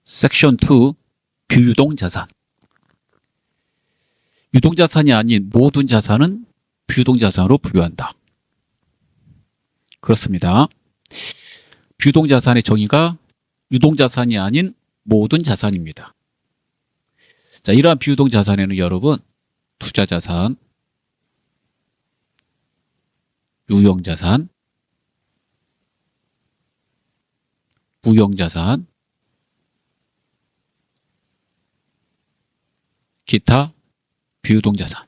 섹션 2 비유동자산. 유동자산이 아닌 모든 자산은 비유동자산으로 분류한다. 그렇습니다. 비유동자산의 정의가 유동자산이 아닌 모든 자산입니다. 자, 이러한 비유동자산에는 여러분 투자자산, 유형자산, 무형자산, 기타 비유동자산,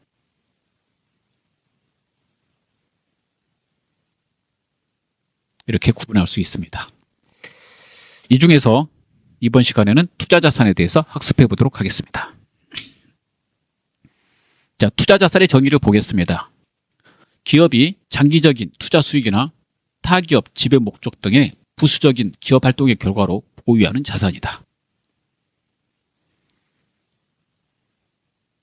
이렇게 구분할 수 있습니다. 이 중에서 이번 시간에는 투자자산에 대해서 학습해 보도록 하겠습니다. 자, 투자자산의 정의를 보겠습니다. 기업이 장기적인 투자 수익이나 타기업 지배 목적 등의 부수적인 기업 활동의 결과로 보유하는 자산이다.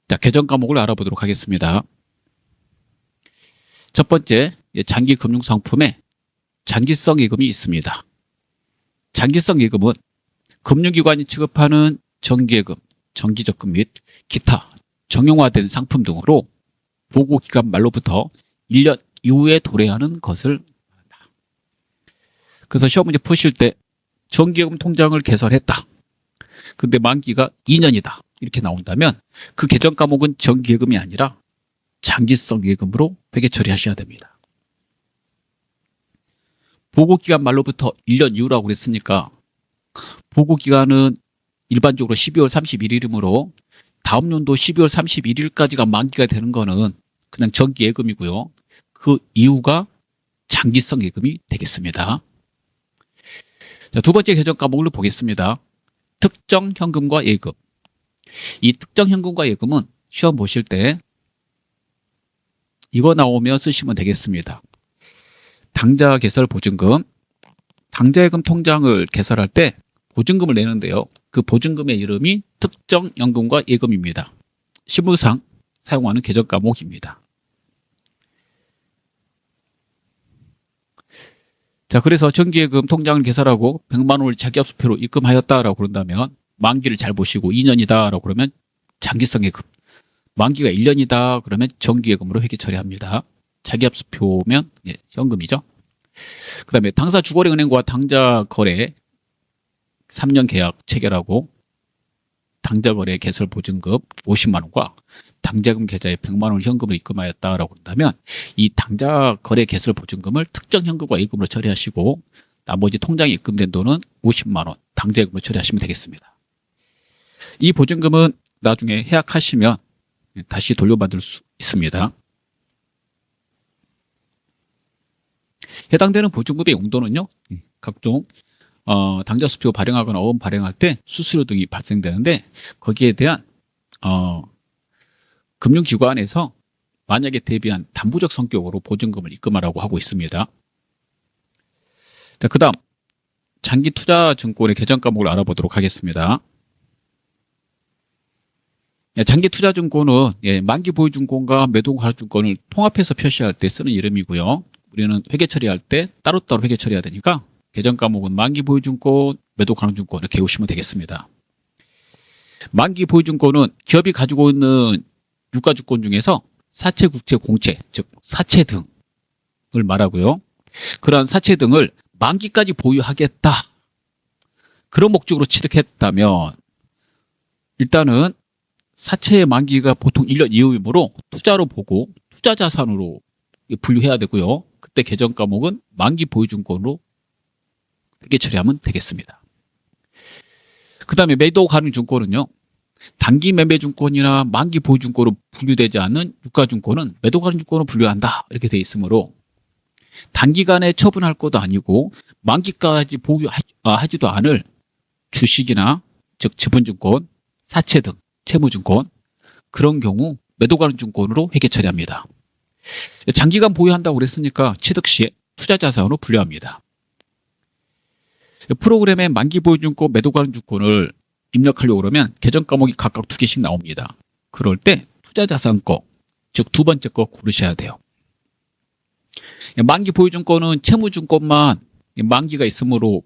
자, 개정 과목을 알아보도록 하겠습니다. 첫 번째, 장기 금융 상품에 장기성 예금이 있습니다. 장기성 예금은 금융기관이 취급하는 정기예금, 정기적금 및 기타 정형화된 상품 등으로 보고기간 말로부터 1년 이후에 도래하는 것을 말한다. 그래서 시험 문제 푸실 때 정기예금 통장을 개설했다. 근데 만기가 2년이다. 이렇게 나온다면 그 개정 과목은 정기예금이 아니라 장기성 예금으로 회계 처리하셔야 됩니다. 보고기간 말로부터 1년 이후라고 그랬으니까 보고기간은 일반적으로 12월 31일이므로 다음 연도 12월 31일까지가 만기가 되는 거는 그냥 정기예금이고요. 그 이후가 장기성 예금이 되겠습니다. 자, 두 번째 개정 과목을 보겠습니다. 특정 현금과 예금. 이 특정 현금과 예금은 시험 보실 때 이거 나오면 쓰시면 되겠습니다. 당좌 개설 보증금, 당좌예금 통장을 개설할 때 보증금을 내는데요. 그 보증금의 이름이 특정 현금과 예금입니다. 실무상 사용하는 개정 과목입니다. 자, 그래서 정기예금 통장을 개설하고 100만 원을 자기합수표로 입금하였다라고 그런다면 만기를 잘 보시고 2년이다라고 그러면 장기성 예금, 만기가 1년이다 그러면 정기예금으로 회계 처리합니다. 자기합수표면 현금이죠. 그 다음에 당사 주거래은행과 당좌 거래 3년 계약 체결하고 당좌 거래 개설 보증금 50만 원과 당좌금 계좌에 100만 원 현금을 입금하였다라고 한다면 이 당좌 거래 개설 보증금을 특정 현금과 예금으로 처리하시고 나머지 통장에 입금된 돈은 50만 원 당좌예금으로 처리하시면 되겠습니다. 이 보증금은 나중에 해약하시면 다시 돌려받을 수 있습니다. 해당되는 보증금의 용도는요, 각종 당좌수표 발행하거나 어음 발행할 때 수수료 등이 발생되는데 거기에 대한 금융기관에서 만약에 대비한 담보적 성격으로 보증금을 입금하라고 하고 있습니다. 자, 그 다음 장기투자증권의 개정 과목을 알아보도록 하겠습니다. 장기투자증권은 만기보유증권과 매도가능증권을 통합해서 표시할 때 쓰는 이름이고요. 우리는 회계 처리할 때 따로따로 회계 처리해야 되니까 개정 과목은 만기보유증권, 매도가능증권 이렇게 외우시면 되겠습니다. 만기보유증권은 기업이 가지고 있는 유가증권 중에서 사채, 국채, 공채, 즉 사채 등을 말하고요. 그러한 사채 등을 만기까지 보유하겠다. 그런 목적으로 취득했다면 일단은 사채의 만기가 보통 1년 이후이므로 투자로 보고 투자자산으로 분류해야 되고요. 그때 개정 과목은 만기보유증권으로 회계 처리하면 되겠습니다. 그 다음에 매도가능증권은요. 단기매매증권이나 만기보유증권으로 분류되지 않는 유가증권은 매도가능증권으로 분류한다. 이렇게 되어 있으므로 단기간에 처분할 것도 아니고 만기까지 보유하지도 않을 주식이나 즉 지분증권, 사채 등 채무증권 그런 경우 매도가능증권으로 회계 처리합니다. 장기간 보유한다고 그랬으니까 취득 시에 투자자산으로 분류합니다. 프로그램에 만기보유증권, 매도가능증권을 입력하려고 그러면 개정 과목이 각각 2개씩 나옵니다. 그럴 때 투자자산 거, 즉 두 번째 거 고르셔야 돼요. 만기보유증권은 채무증권만 만기가 있으므로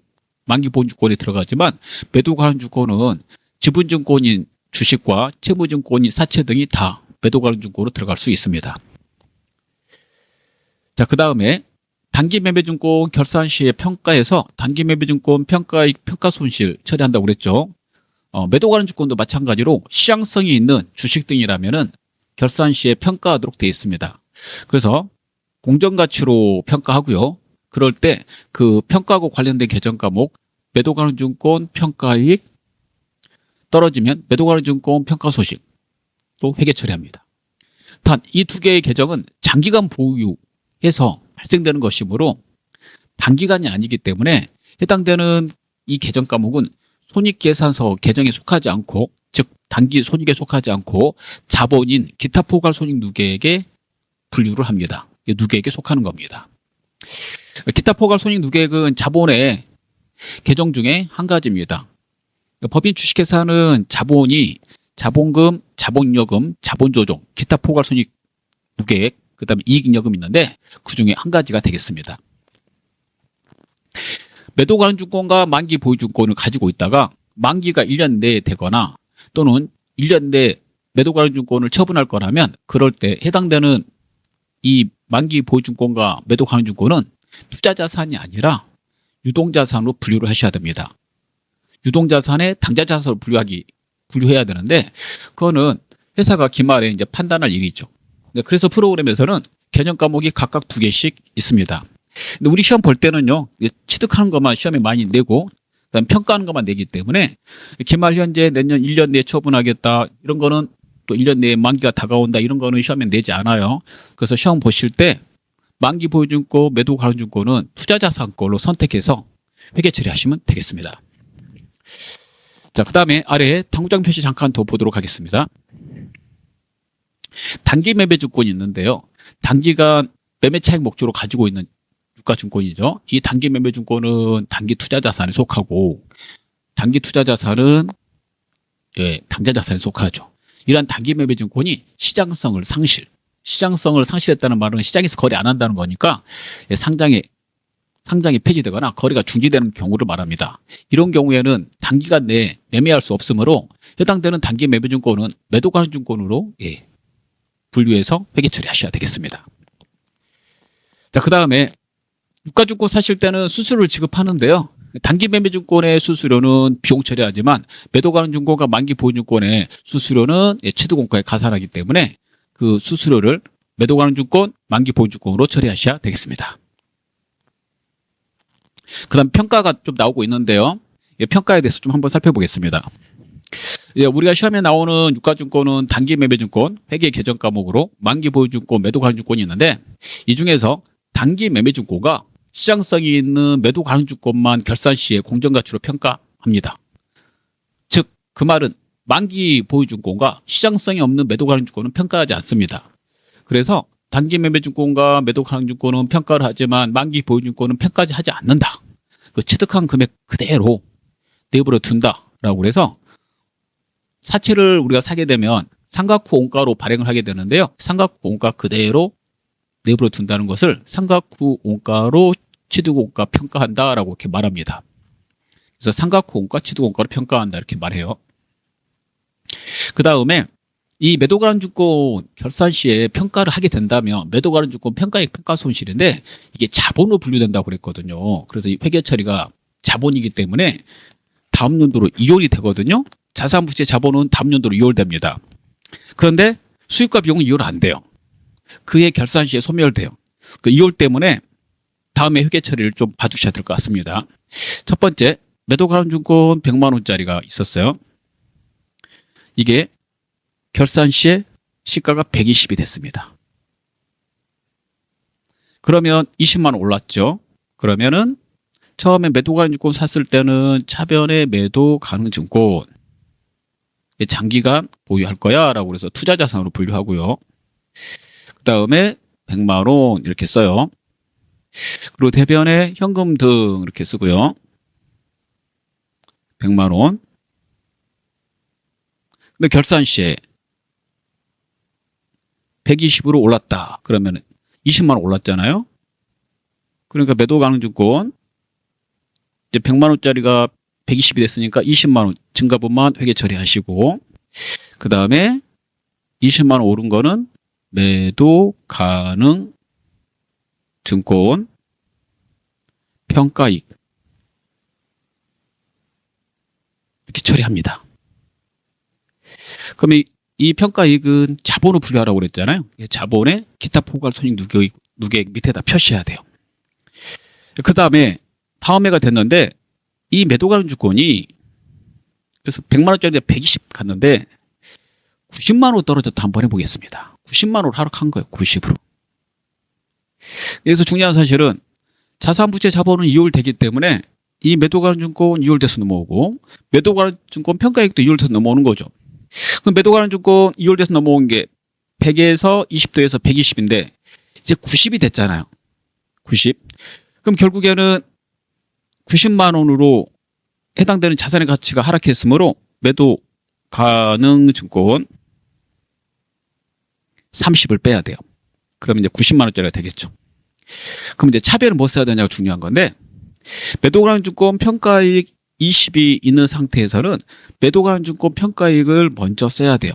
만기 보증권에 들어가지만 매도 가능증권은 지분증권인 주식과 채무증권인 사채 등이 다 매도 가능증권으로 들어갈 수 있습니다. 자, 그 다음에 단기매매증권 결산 시에 평가에서 단기매매증권 평가이익 평가손실 처리한다고 그랬죠. 매도 가능증권도 마찬가지로 시장성이 있는 주식 등이라면은 결산 시에 평가하도록 되어 있습니다. 그래서 공정가치로 평가하고요. 그럴 때 그 평가하고 관련된 계정 과목 매도 가능증권 평가이익 떨어지면 매도 가능증권 평가소식 또 회계 처리합니다. 단 이 두 개의 계정은 장기간 보유해서 발생되는 것이므로 단기간이 아니기 때문에 해당되는 이 계정 과목은 손익계산서 계정에 속하지 않고, 즉 단기 손익에 속하지 않고 자본인 기타 포괄 손익 누계액에 분류를 합니다. 누계액에 속하는 겁니다. 기타 포괄 손익 누계액은 자본의 계정 중에 한 가지입니다. 법인 주식회사는 자본이 자본금, 자본여금, 자본조정, 기타 포괄 손익 누계액, 그 다음에 이익잉여금이 있는데 그 중에 한 가지가 되겠습니다. 매도 가능증권과 만기 보유증권을 가지고 있다가 만기가 1년 내에 되거나 또는 1년 내에 매도 가능증권을 처분할 거라면 그럴 때 해당되는 이 만기 보유증권과 매도 가능증권은 투자자산이 아니라 유동자산으로 분류를 하셔야 됩니다. 유동자산에 당좌자산으로 분류해야 되는데 그거는 회사가 기말에 이제 판단할 일이죠. 그래서 프로그램에서는 개념 과목이 각각 2개씩 있습니다. 근데 우리 시험 볼 때는요, 취득하는 것만 시험에 많이 내고 그다음에 평가하는 것만 내기 때문에 기말 현재 내년 1년 내에 처분하겠다 이런 거는 또 1년 내에 만기가 다가온다 이런 거는 시험에 내지 않아요. 그래서 시험 보실 때 만기 보유증권, 매도 가능증권은 투자자산권로 선택해서 회계 처리하시면 되겠습니다. 자, 그 다음에 아래에 당구장 표시 잠깐 더 보도록 하겠습니다. 단기 매매증권이 있는데요. 단기간 매매 차익 목적으로 가지고 있는 유가증권이죠. 이 단기 매매증권은 단기 투자자산에 속하고 단기 투자자산은 당좌자산에 속하죠. 이러한 단기 매매증권이 시장성을 상실했다는 말은 시장에서 거래 안 한다는 거니까 상장이 폐지되거나 거래가 중지되는 경우를 말합니다. 이런 경우에는 단기간 내에 매매할 수 없으므로 해당되는 단기 매매증권은 매도 가능증권으로 분류해서 회계 처리하셔야 되겠습니다. 자, 그 다음에 유가증권 사실 때는 수수료를 지급하는데요. 단기 매매증권의 수수료는 비용 처리하지만 매도 가능증권과 만기 보유증권의 수수료는 취득원가에 가산하기 때문에 그 수수료를 매도 가능증권, 만기 보유증권으로 처리하셔야 되겠습니다. 그 다음 평가가 좀 나오고 있는데요. 평가에 대해서 좀 한번 살펴보겠습니다. 우리가 시험에 나오는 유가증권은 단기 매매증권, 회계 개정 과목으로 만기 보유증권, 매도 가능증권이 있는데 이 중에서 단기 매매증권과 시장성이 있는 매도 가능증권만 결산 시에 공정가치로 평가합니다. 즉, 그 말은 만기 보유증권과 시장성이 없는 매도 가능증권은 평가하지 않습니다. 그래서 단기 매매증권과 매도 가능증권은 평가를 하지만 만기 보유증권은 평가하지 하지 않는다. 그 취득한 금액 그대로 내버려 둔다라고 해서 사채를 우리가 사게 되면 상각 후 원가로 발행을 하게 되는데요. 상각 후 원가 그대로 내버려 둔다는 것을 상각 후 원가로 취득 원가 평가한다라고 이렇게 말합니다. 그래서 상각 후 원가, 취득 원가로 평가한다 이렇게 말해요. 그 다음에 이 매도 가능증권 결산 시에 평가를 하게 된다면 매도 가능증권 평가액 평가손실인데 이게 자본으로 분류된다고 그랬거든요. 그래서 이 회계 처리가 자본이기 때문에 다음 연도로 이율이 되거든요. 자산부채 자본은 다음 연도로 이율됩니다. 그런데 수익과 비용은 이율 안 돼요. 그해 결산 시에 소멸돼요. 그 이율 때문에 다음에 회계 처리를 좀 봐주셔야 될 것 같습니다. 첫 번째, 매도 가능증권 100만 원짜리가 있었어요. 이게 결산 시에 시가가 120이 됐습니다. 그러면 20만 원 올랐죠. 그러면은 처음에 매도 가능증권 샀을 때는 차변의 매도 가능증권 장기간 보유할 거야 라고 해서 투자자산으로 분류하고요. 그 다음에 100만 원 이렇게 써요. 그리고 대변에 현금 등 이렇게 쓰고요. 100만 원. 근데 결산 시에 120으로 올랐다. 그러면 20만 원 올랐잖아요. 그러니까 매도 가능증권 이제 100만 원짜리가 120이 됐으니까 20만 원 증가분만 회계 처리하시고, 그 다음에 20만 원 오른 거는 매도 가능 증권 평가이익 이렇게 처리합니다. 그럼 이 평가이익은 자본을 분류하라고 그랬잖아요. 자본의 기타 포괄 손익 누계액 밑에다 표시해야 돼요. 그 다음에 다음 해가 됐는데 이 매도 가능 주권이 그래서 100만 원짜리 120 갔는데 90만 원 떨어졌다 한번 해보겠습니다. 90만 원 하락한 거예요. 90으로. 그래서 중요한 사실은 자산부채 자본은 이율되기 때문에 이 매도 가능 증권 이율돼서 넘어오고 매도 가능 증권 평가액도 이율돼서 넘어오는 거죠. 그럼 매도 가능 증권 이율돼서 넘어온 게 100에서 20도에서 120인데 이제 90이 됐잖아요. 90. 그럼 결국에는 90만 원으로 해당되는 자산의 가치가 하락했으므로 매도 가능 증권 30을 빼야 돼요. 그러면 이제 90만 원짜리가 되겠죠. 그럼 이제 차별은 뭐 써야 되냐가 중요한 건데 매도 가능 증권 평가이익 20이 있는 상태에서는 매도 가능 증권 평가이익을 먼저 써야 돼요.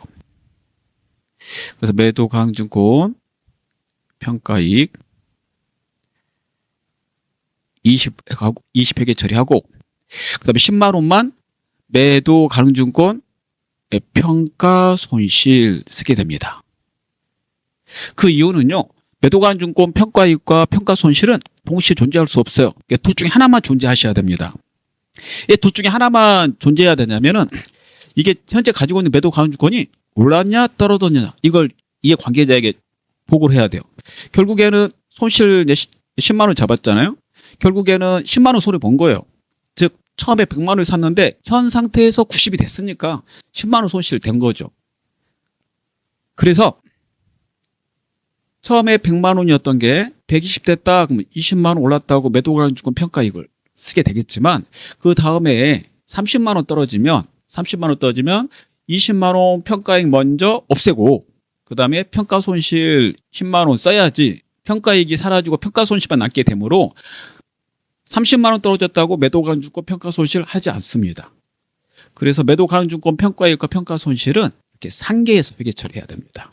그래서 매도 가능 증권 평가이익 20회계 처리하고 그 다음에 10만 원만 매도 가능 증권 평가 손실 쓰게 됩니다. 그 이유는요. 매도 가능 증권 평가이익과 평가 손실은 동시에 존재할 수 없어요. 둘 중에 하나만 존재하셔야 됩니다. 둘 중에 하나만 존재해야 되냐면은 이게 현재 가지고 있는 매도 가능 증권이 올랐냐 떨어졌냐 이걸 이해 관계자에게 보고를 해야 돼요. 결국에는 손실 10만 원 잡았잖아요. 결국에는 10만 원 손해 본 거예요. 즉 처음에 100만 원을 샀는데 현 상태에서 90이 됐으니까 10만 원 손실 된 거죠. 그래서 처음에 100만 원이었던 게 120 됐다 그러면 20만 원 올랐다고 매도 가능 증권 평가이익을 쓰게 되겠지만 그 다음에 30만 원 떨어지면 20만 원 평가이익 먼저 없애고 그 다음에 평가 손실 10만 원 써야지 평가이익이 사라지고 평가 손실만 남게 되므로 30만 원 떨어졌다고 매도 가능 증권 평가 손실 하지 않습니다. 그래서 매도 가능 증권 평가이익과 평가 손실은 이렇게 상계해서 회계 처리해야 됩니다.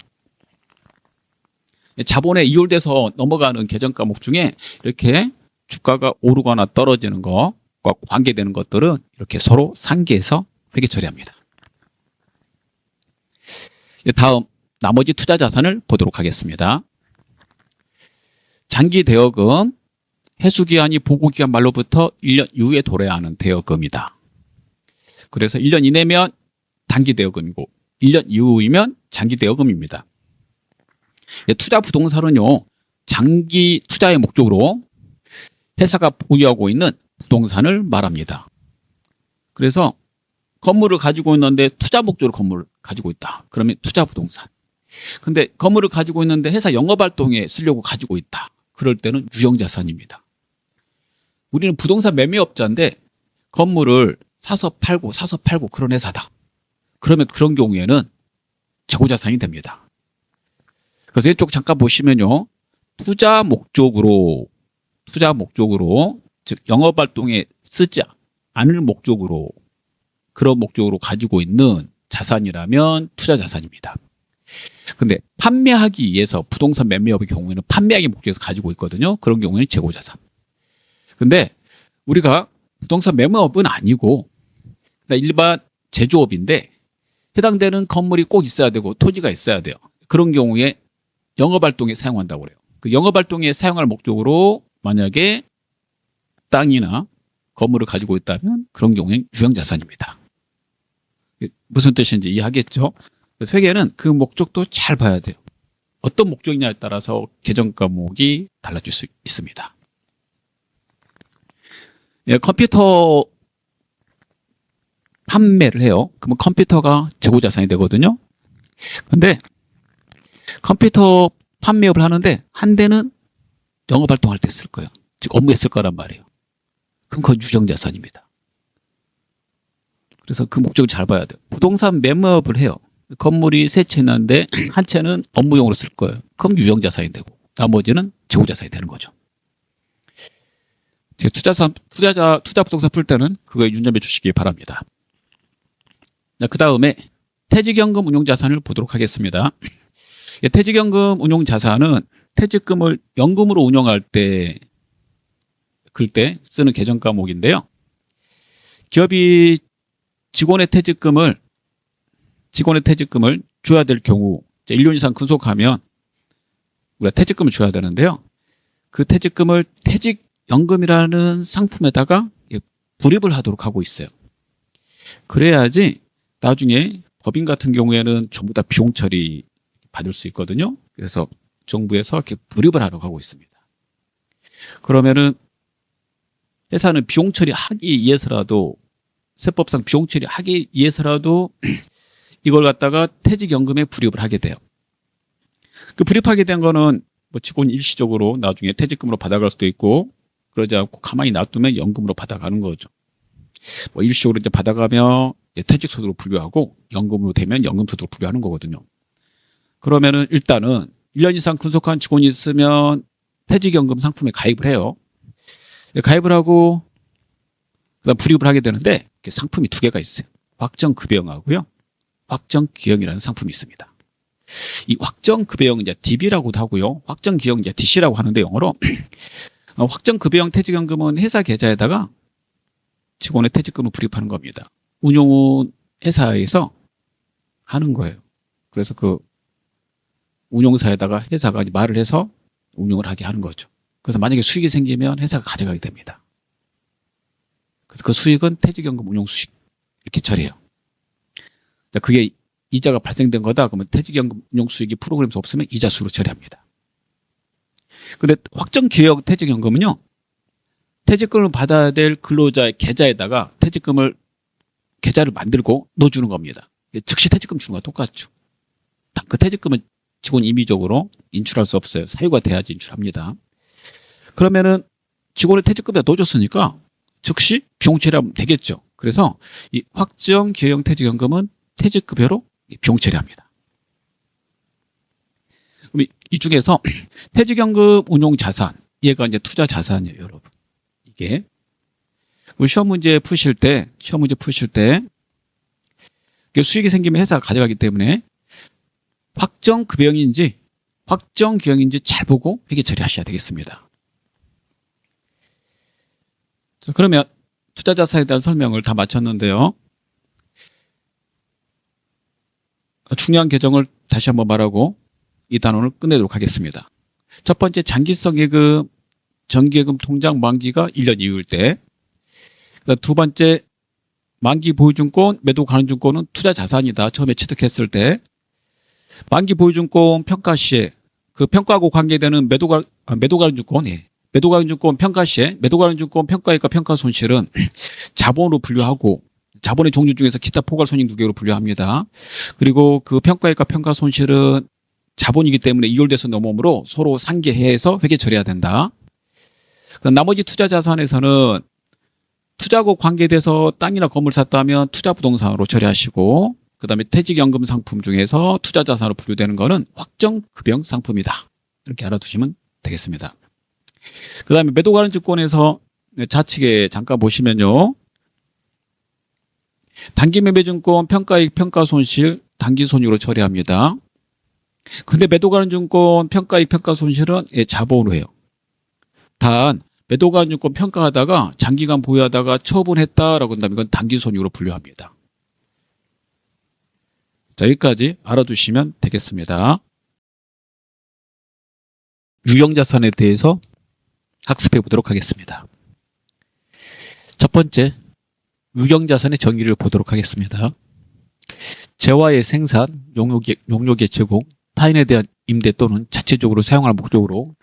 자본에 이율돼서 넘어가는 계정 과목 중에 이렇게 주가가 오르거나 떨어지는 것과 관계되는 것들은 이렇게 서로 상계해서 회계 처리합니다. 다음 나머지 투자 자산을 보도록 하겠습니다. 장기 대여금 해수기한이 보고기간 말로부터 1년 이후에 돌아야 하는 대여금이다. 그래서 1년 이내면 단기 대여금이고 1년 이후이면 장기 대여금입니다. 투자 부동산은요, 장기 투자의 목적으로 회사가 보유하고 있는 부동산을 말합니다. 그래서 건물을 가지고 있는데 투자 목적으로 건물을 가지고 있다. 그러면 투자 부동산. 근데 건물을 가지고 있는데 회사 영업활동에 쓰려고 가지고 있다. 그럴 때는 유형자산입니다. 우리는 부동산 매매업자인데 건물을 사서 팔고 그런 회사다. 그러면 그런 경우에는 재고자산이 됩니다. 그래서 이쪽 잠깐 보시면요. 투자 목적으로 즉 영업활동에 쓰지 않을 목적으로 그런 목적으로 가지고 있는 자산이라면 투자자산입니다. 근데 판매하기 위해서 부동산 매매업의 경우에는 판매하기 목적에서 가지고 있거든요. 그런 경우에는 재고자산. 근데 우리가 부동산 매매업은 아니고 그러니까 일반 제조업인데 해당되는 건물이 꼭 있어야 되고 토지가 있어야 돼요. 그런 경우에 영업활동에 사용한다고 그래요. 그 영업활동에 사용할 목적으로 만약에 땅이나 건물을 가지고 있다면 그런 경우에는 유형자산입니다. 무슨 뜻인지 이해하겠죠? 그래서 회계는 그 목적도 잘 봐야 돼요. 어떤 목적이냐에 따라서 계정 과목이 달라질 수 있습니다. 컴퓨터 판매를 해요. 그러면 컴퓨터가 재고자산이 되거든요. 근데 컴퓨터 판매업을 하는데 한 대는 영업활동할 때 쓸 거예요. 즉 업무에 쓸 거란 말이에요. 그럼 그건 유형자산입니다. 그래서 그 목적을 잘 봐야 돼요. 부동산 매매업을 해요. 건물이 세 채 있는데 한 채는 업무용으로 쓸 거예요. 그럼 유형자산이 되고 나머지는 재고자산이 되는 거죠. 투자 부동산 풀 때는 그거에 윤점해 주시기 바랍니다. 그 다음에 퇴직연금 운용자산을 보도록 하겠습니다. 퇴직연금 운용자산은 퇴직금을 연금으로 운용할 때 그때 쓰는 계정 과목인데요. 기업이 직원의 퇴직금을 줘야 될 경우 1년 이상 근속하면 우리가 퇴직금을 줘야 되는데요. 그 퇴직금을 퇴직연금이라는 상품에다가 불입을 하도록 하고 있어요. 그래야지 나중에 법인 같은 경우에는 전부 다 비용 처리 받을 수 있거든요. 그래서 정부에서 이렇게 불입을 하려고 하고 있습니다. 그러면은 회사는 비용 처리하기 위해서라도 세법상 비용 처리하기 위해서라도 이걸 갖다가 퇴직연금에 불입을 하게 돼요. 그 불입하게 된 거는 뭐 직원 일시적으로 나중에 퇴직금으로 받아갈 수도 있고 그러지 않고 가만히 놔두면 연금으로 받아가는 거죠. 뭐 일시적으로 이제 받아가면 퇴직소득으로 분류하고 연금으로 되면 연금소득으로 분류하는 거거든요. 그러면은 일단은 1년 이상 근속한 직원이 있으면 퇴직연금 상품에 가입을 해요. 가입을 하고 그다음 불입을 하게 되는데 상품이 두 개가 있어요. 확정급여형하고요. 확정기형이라는 상품이 있습니다. 이 확정급여형은 이제 DB라고도 하고요. 확정기형은 이제 DC라고 하는데 영어로 확정급여형 퇴직연금은 회사 계좌에다가 직원의 퇴직금을 불입하는 겁니다. 운용은 회사에서 하는 거예요. 그래서 그 운용사에다가 회사가 말을 해서 운용을 하게 하는 거죠. 그래서 만약에 수익이 생기면 회사가 가져가게 됩니다. 그래서 그 수익은 퇴직연금 운용 수익 이렇게 처리해요. 그게 이자가 발생된 거다. 그러면 퇴직연금 운용 수익이 프로그램에서 없으면 이자 수로 처리합니다. 근데 확정기형 퇴직연금은요. 퇴직금을 받아야 될 근로자의 계좌에다가 계좌를 만들고 넣어주는 겁니다. 즉시 퇴직금 주는 거와 똑같죠. 그 퇴직금은 직원 임의적으로 인출할 수 없어요. 사유가 돼야지 인출합니다. 그러면은 직원의 퇴직금에다 넣어줬으니까 즉시 비용 처리하면 되겠죠. 그래서 이 확정기형 퇴직연금은 퇴직급여로 비용 처리합니다. 그럼 이 중에서 퇴직연금 운용자산, 얘가 이제 투자 자산이에요, 여러분. 이게 시험 문제 푸실 때 수익이 생기면 회사가 가져가기 때문에 확정급여형인지 확정기형인지 잘 보고 회계 처리하셔야 되겠습니다. 자, 그러면 투자자산에 대한 설명을 다 마쳤는데요. 중요한 개정을 다시 한번 말하고 이 단원을 끝내도록 하겠습니다. 첫 번째, 장기성 예금, 정기예금 통장 만기가 1년 이후일 때. 두 번째, 만기 보유증권, 매도 가능증권은 투자 자산이다. 처음에 취득했을 때. 만기 보유증권 평가 시에 그 평가하고 관계되는 매도 가능증권, 매도 가능증권 평가 시에 매도 가능증권 평가액과 평가 손실은 자본으로 분류하고 자본의 종류 중에서 기타 포괄 손익 두 개로 분류합니다. 그리고 그 평가액과 평가 손실은 자본이기 때문에 이율돼서 넘어오므로 서로 상계해서 회계 처리해야 된다. 나머지 투자 자산에서는 투자하고 관계돼서 땅이나 건물 샀다면 투자 부동산으로 처리하시고, 그 다음에 퇴직연금 상품 중에서 투자 자산으로 분류되는 거는 확정급여형 상품이다. 이렇게 알아두시면 되겠습니다. 그 다음에 매도 가능 증권에서 좌측에 잠깐 보시면요. 단기 매매증권 평가이익 평가손실 단기손익으로 처리합니다. 근데 매도 가능 증권 평가이익 평가손실은 자본으로 해요. 단 매도 가능 증권 평가하다가 장기간 보유하다가 처분했다라고 한다면 이건 단기손익으로 분류합니다. 자, 여기까지 알아두시면 되겠습니다. 유형자산에 대해서 학습해 보도록 하겠습니다. 첫 번째, 유형자산의 정의를 보도록 하겠습니다. 재화의 생산, 용역의 제공, 타인에 대한 임대 또는 자체적으로 사용할 목적으로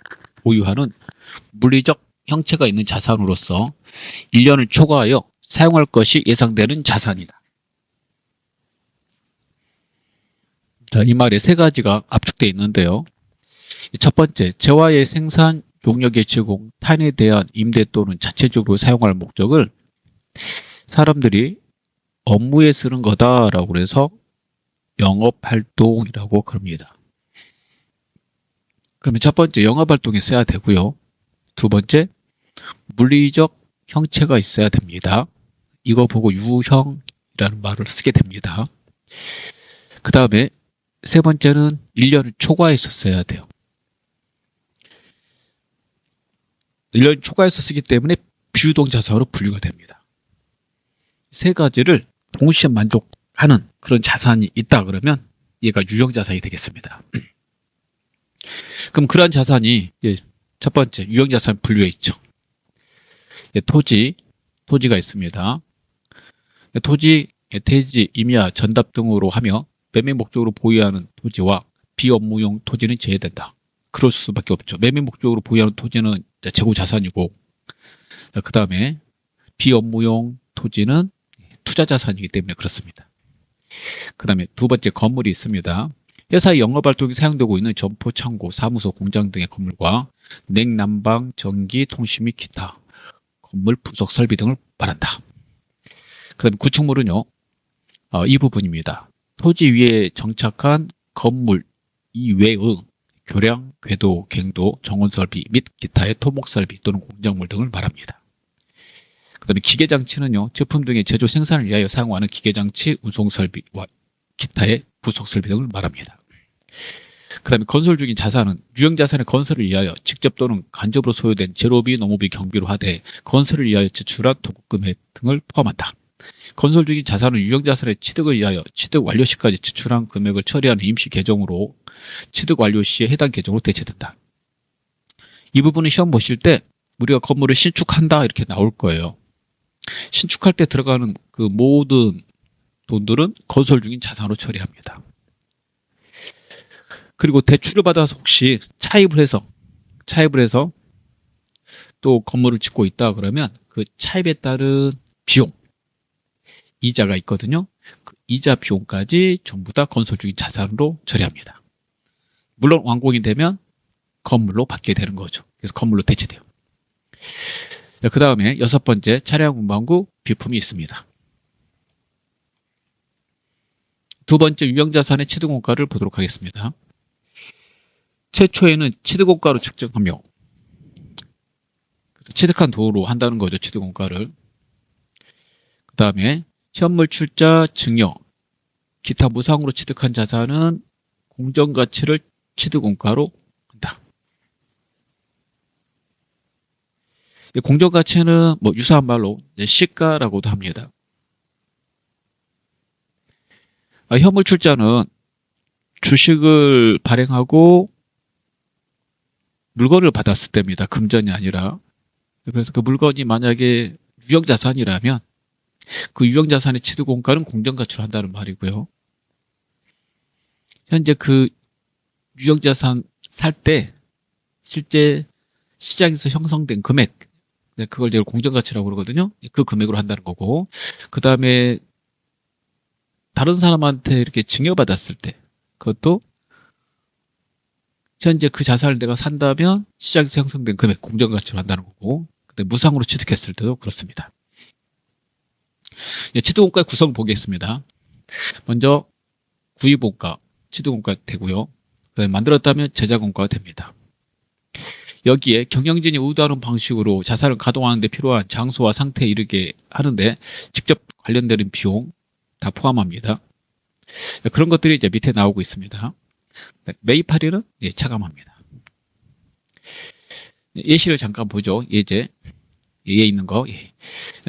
보유하는 물리적 형체가 있는 자산으로서 1년을 초과하여 사용할 것이 예상되는 자산이다. 자, 이 말에 세 가지가 압축되어 있는데요. 첫 번째, 재화의 생산, 용역의 제공, 타인에 대한 임대 또는 자체적으로 사용할 목적을 사람들이 업무에 쓰는 거다라고 해서 영업활동이라고 그럽니다. 그러면 첫 번째, 영업활동에 써야 되고요. 두 번째, 물리적 형체가 있어야 됩니다. 이거 보고 유형이라는 말을 쓰게 됩니다. 그 다음에 세 번째는 1년 초과해서 써야 돼요. 1년 초과해서 쓰기 때문에 비유동자산으로 분류가 됩니다. 세 가지를 동시에 만족하는 그런 자산이 있다 그러면 얘가 유형자산이 되겠습니다. 그럼 그러한 자산이 첫 번째 유형자산 분류에 있죠. 토지가 있습니다. 토지, 대지, 임야, 전답 등으로 하며 매매 목적으로 보유하는 토지와 비업무용 토지는 제외된다. 그럴 수밖에 없죠. 매매 목적으로 보유하는 토지는 재고 자산이고, 그 다음에 비업무용 토지는 투자 자산이기 때문에 그렇습니다. 그 다음에 두 번째 건물이 있습니다. 회사의 영업활동에 사용되고 있는 점포, 창고, 사무소, 공장 등의 건물과 냉난방, 전기, 통신 및 기타 건물 부속 설비 등을 말한다. 그 다음에 구축물은요, 이 부분입니다. 토지 위에 정착한 건물 이외의 교량, 궤도, 갱도, 정원 설비 및 기타의 토목 설비 또는 공작물 등을 말합니다. 그 다음에 기계장치는요, 제품 등의 제조 생산을 위하여 사용하는 기계장치, 운송 설비와 기타의 부속 설비 등을 말합니다. 그 다음에 건설 중인 자산은 유형자산의 건설을 위하여 직접 또는 간접으로 소요된 재료비, 노무비, 경비로 하되 건설을 위하여 지출한 도급금액 등을 포함한다. 건설 중인 자산은 유형자산의 취득을 위하여 취득 완료 시까지 지출한 금액을 처리하는 임시 계정으로 취득 완료 시에 해당 계정으로 대체된다. 이 부분은 시험 보실 때 우리가 건물을 신축한다 이렇게 나올 거예요. 신축할 때 들어가는 그 모든 돈들은 건설 중인 자산으로 처리합니다. 그리고 대출을 받아서 혹시 차입을 해서 또 건물을 짓고 있다 그러면 그 차입에 따른 비용, 이자가 있거든요. 그 이자 비용까지 전부 다 건설 중인 자산으로 처리합니다. 물론 완공이 되면 건물로 받게 되는 거죠. 그래서 건물로 대체돼요. 그 다음에 여섯 번째 차량 운반구 비품이 있습니다. 두 번째 유형자산의 취득원가를 보도록 하겠습니다. 최초에는 취득원가로 측정하며 취득한 돈으로 한다는 거죠. 취득원가를. 그 다음에 현물 출자 증여 기타 무상으로 취득한 자산은 공정가치를 취득원가로 한다. 공정가치는 뭐 유사한 말로 시가라고도 합니다. 현물 출자는 주식을 발행하고 물건을 받았을 때입니다. 금전이 아니라. 그래서 그 물건이 만약에 유형자산이라면 그 유형자산의 취득원가는 공정가치로 한다는 말이고요. 현재 그 유형자산 살 때 실제 시장에서 형성된 금액, 그걸 이제 공정가치라고 그러거든요. 그 금액으로 한다는 거고, 그 다음에 다른 사람한테 이렇게 증여받았을 때 그것도 현재 그 자산을 내가 산다면 시장에서 형성된 금액 공정가치로 한다는 거고, 근데 무상으로 취득했을 때도 그렇습니다. 취득원가의 구성을 보겠습니다. 먼저 구입원가, 취득원가 되고요. 만들었다면 제작원가가 됩니다. 여기에 경영진이 의도하는 방식으로 자산을 가동하는 데 필요한 장소와 상태에 이르게 하는데 직접 관련되는 비용 다 포함합니다. 그런 것들이 이제 밑에 나오고 있습니다. 매입할인은 차감합니다. 예시를 잠깐 보죠. 예제. 예에 있는 거.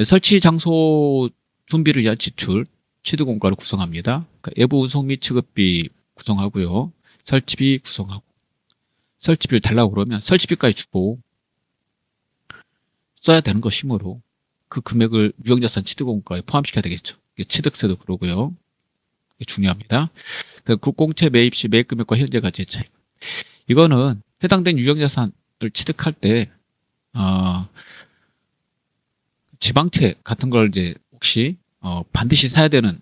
설치 장소 준비를 위한 지출, 취득원가를 구성합니다. 외부 운송 및 취급비 구성하고요. 설치비 구성하고. 설치비를 달라고 그러면 설치비까지 주고 써야 되는 것이므로 그 금액을 유형자산 취득원가에 포함시켜야 되겠죠. 취득세도 그러고요. 중요합니다. 국공채 매입 시 매입 금액과 현재 가치의 차이. 이거는 해당된 유형자산을 취득할 때 지방채 같은 걸 이제 혹시 반드시 사야 되는,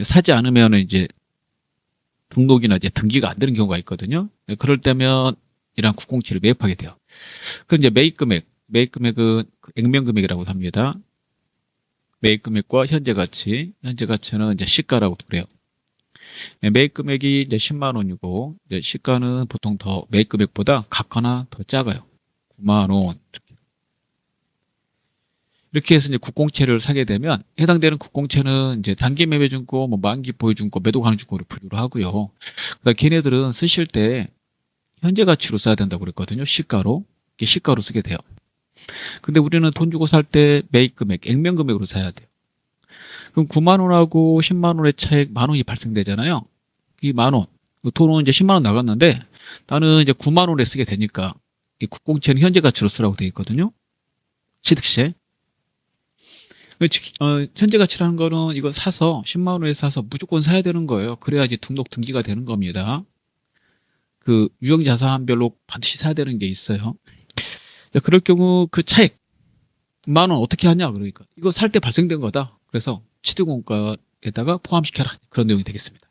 사지 않으면 이제 등록이나 이제 등기가 안 되는 경우가 있거든요. 그럴 때면 이런 국공채를 매입하게 돼요. 그 이제 매입 금액은 액면금액이라고 합니다. 매입 금액과 현재 가치는 이제 시가라고 그래요. 매입 금액이 이제 10만 원이고 이제 시가는 보통 더 매입 금액보다 같거나 더 작아요. 9만 원. 이렇게 해서 이제 국공채를 사게 되면 해당되는 국공채는 이제 단기 매매증권, 뭐 만기 보유증권, 매도 가능증권으로 분류를 하고요. 그다음 걔네들은 쓰실 때 현재 가치로 써야 된다고 그랬거든요. 시가로. 이게 시가로 쓰게 돼요. 근데 우리는 돈 주고 살 때 매입 금액, 액면 금액으로 사야 돼요. 그럼 9만 원하고 10만 원의 차액 만 원이 발생되잖아요. 이 만 원. 돈은 이제 10만 원 나갔는데 나는 이제 9만 원에 쓰게 되니까 이 국공채는 현재 가치로 쓰라고 되어 있거든요. 취득세. 현재 가치라는 거는 이거 사서 10만 원에 사서 무조건 사야 되는 거예요. 그래야지 등기가 되는 겁니다. 그 유형 자산별로 반드시 사야 되는 게 있어요. 그럴 경우 그 차액 만 원 어떻게 하냐 그러니까 이거 살 때 발생된 거다. 그래서 취득원가에다가 포함시켜라 그런 내용이 되겠습니다.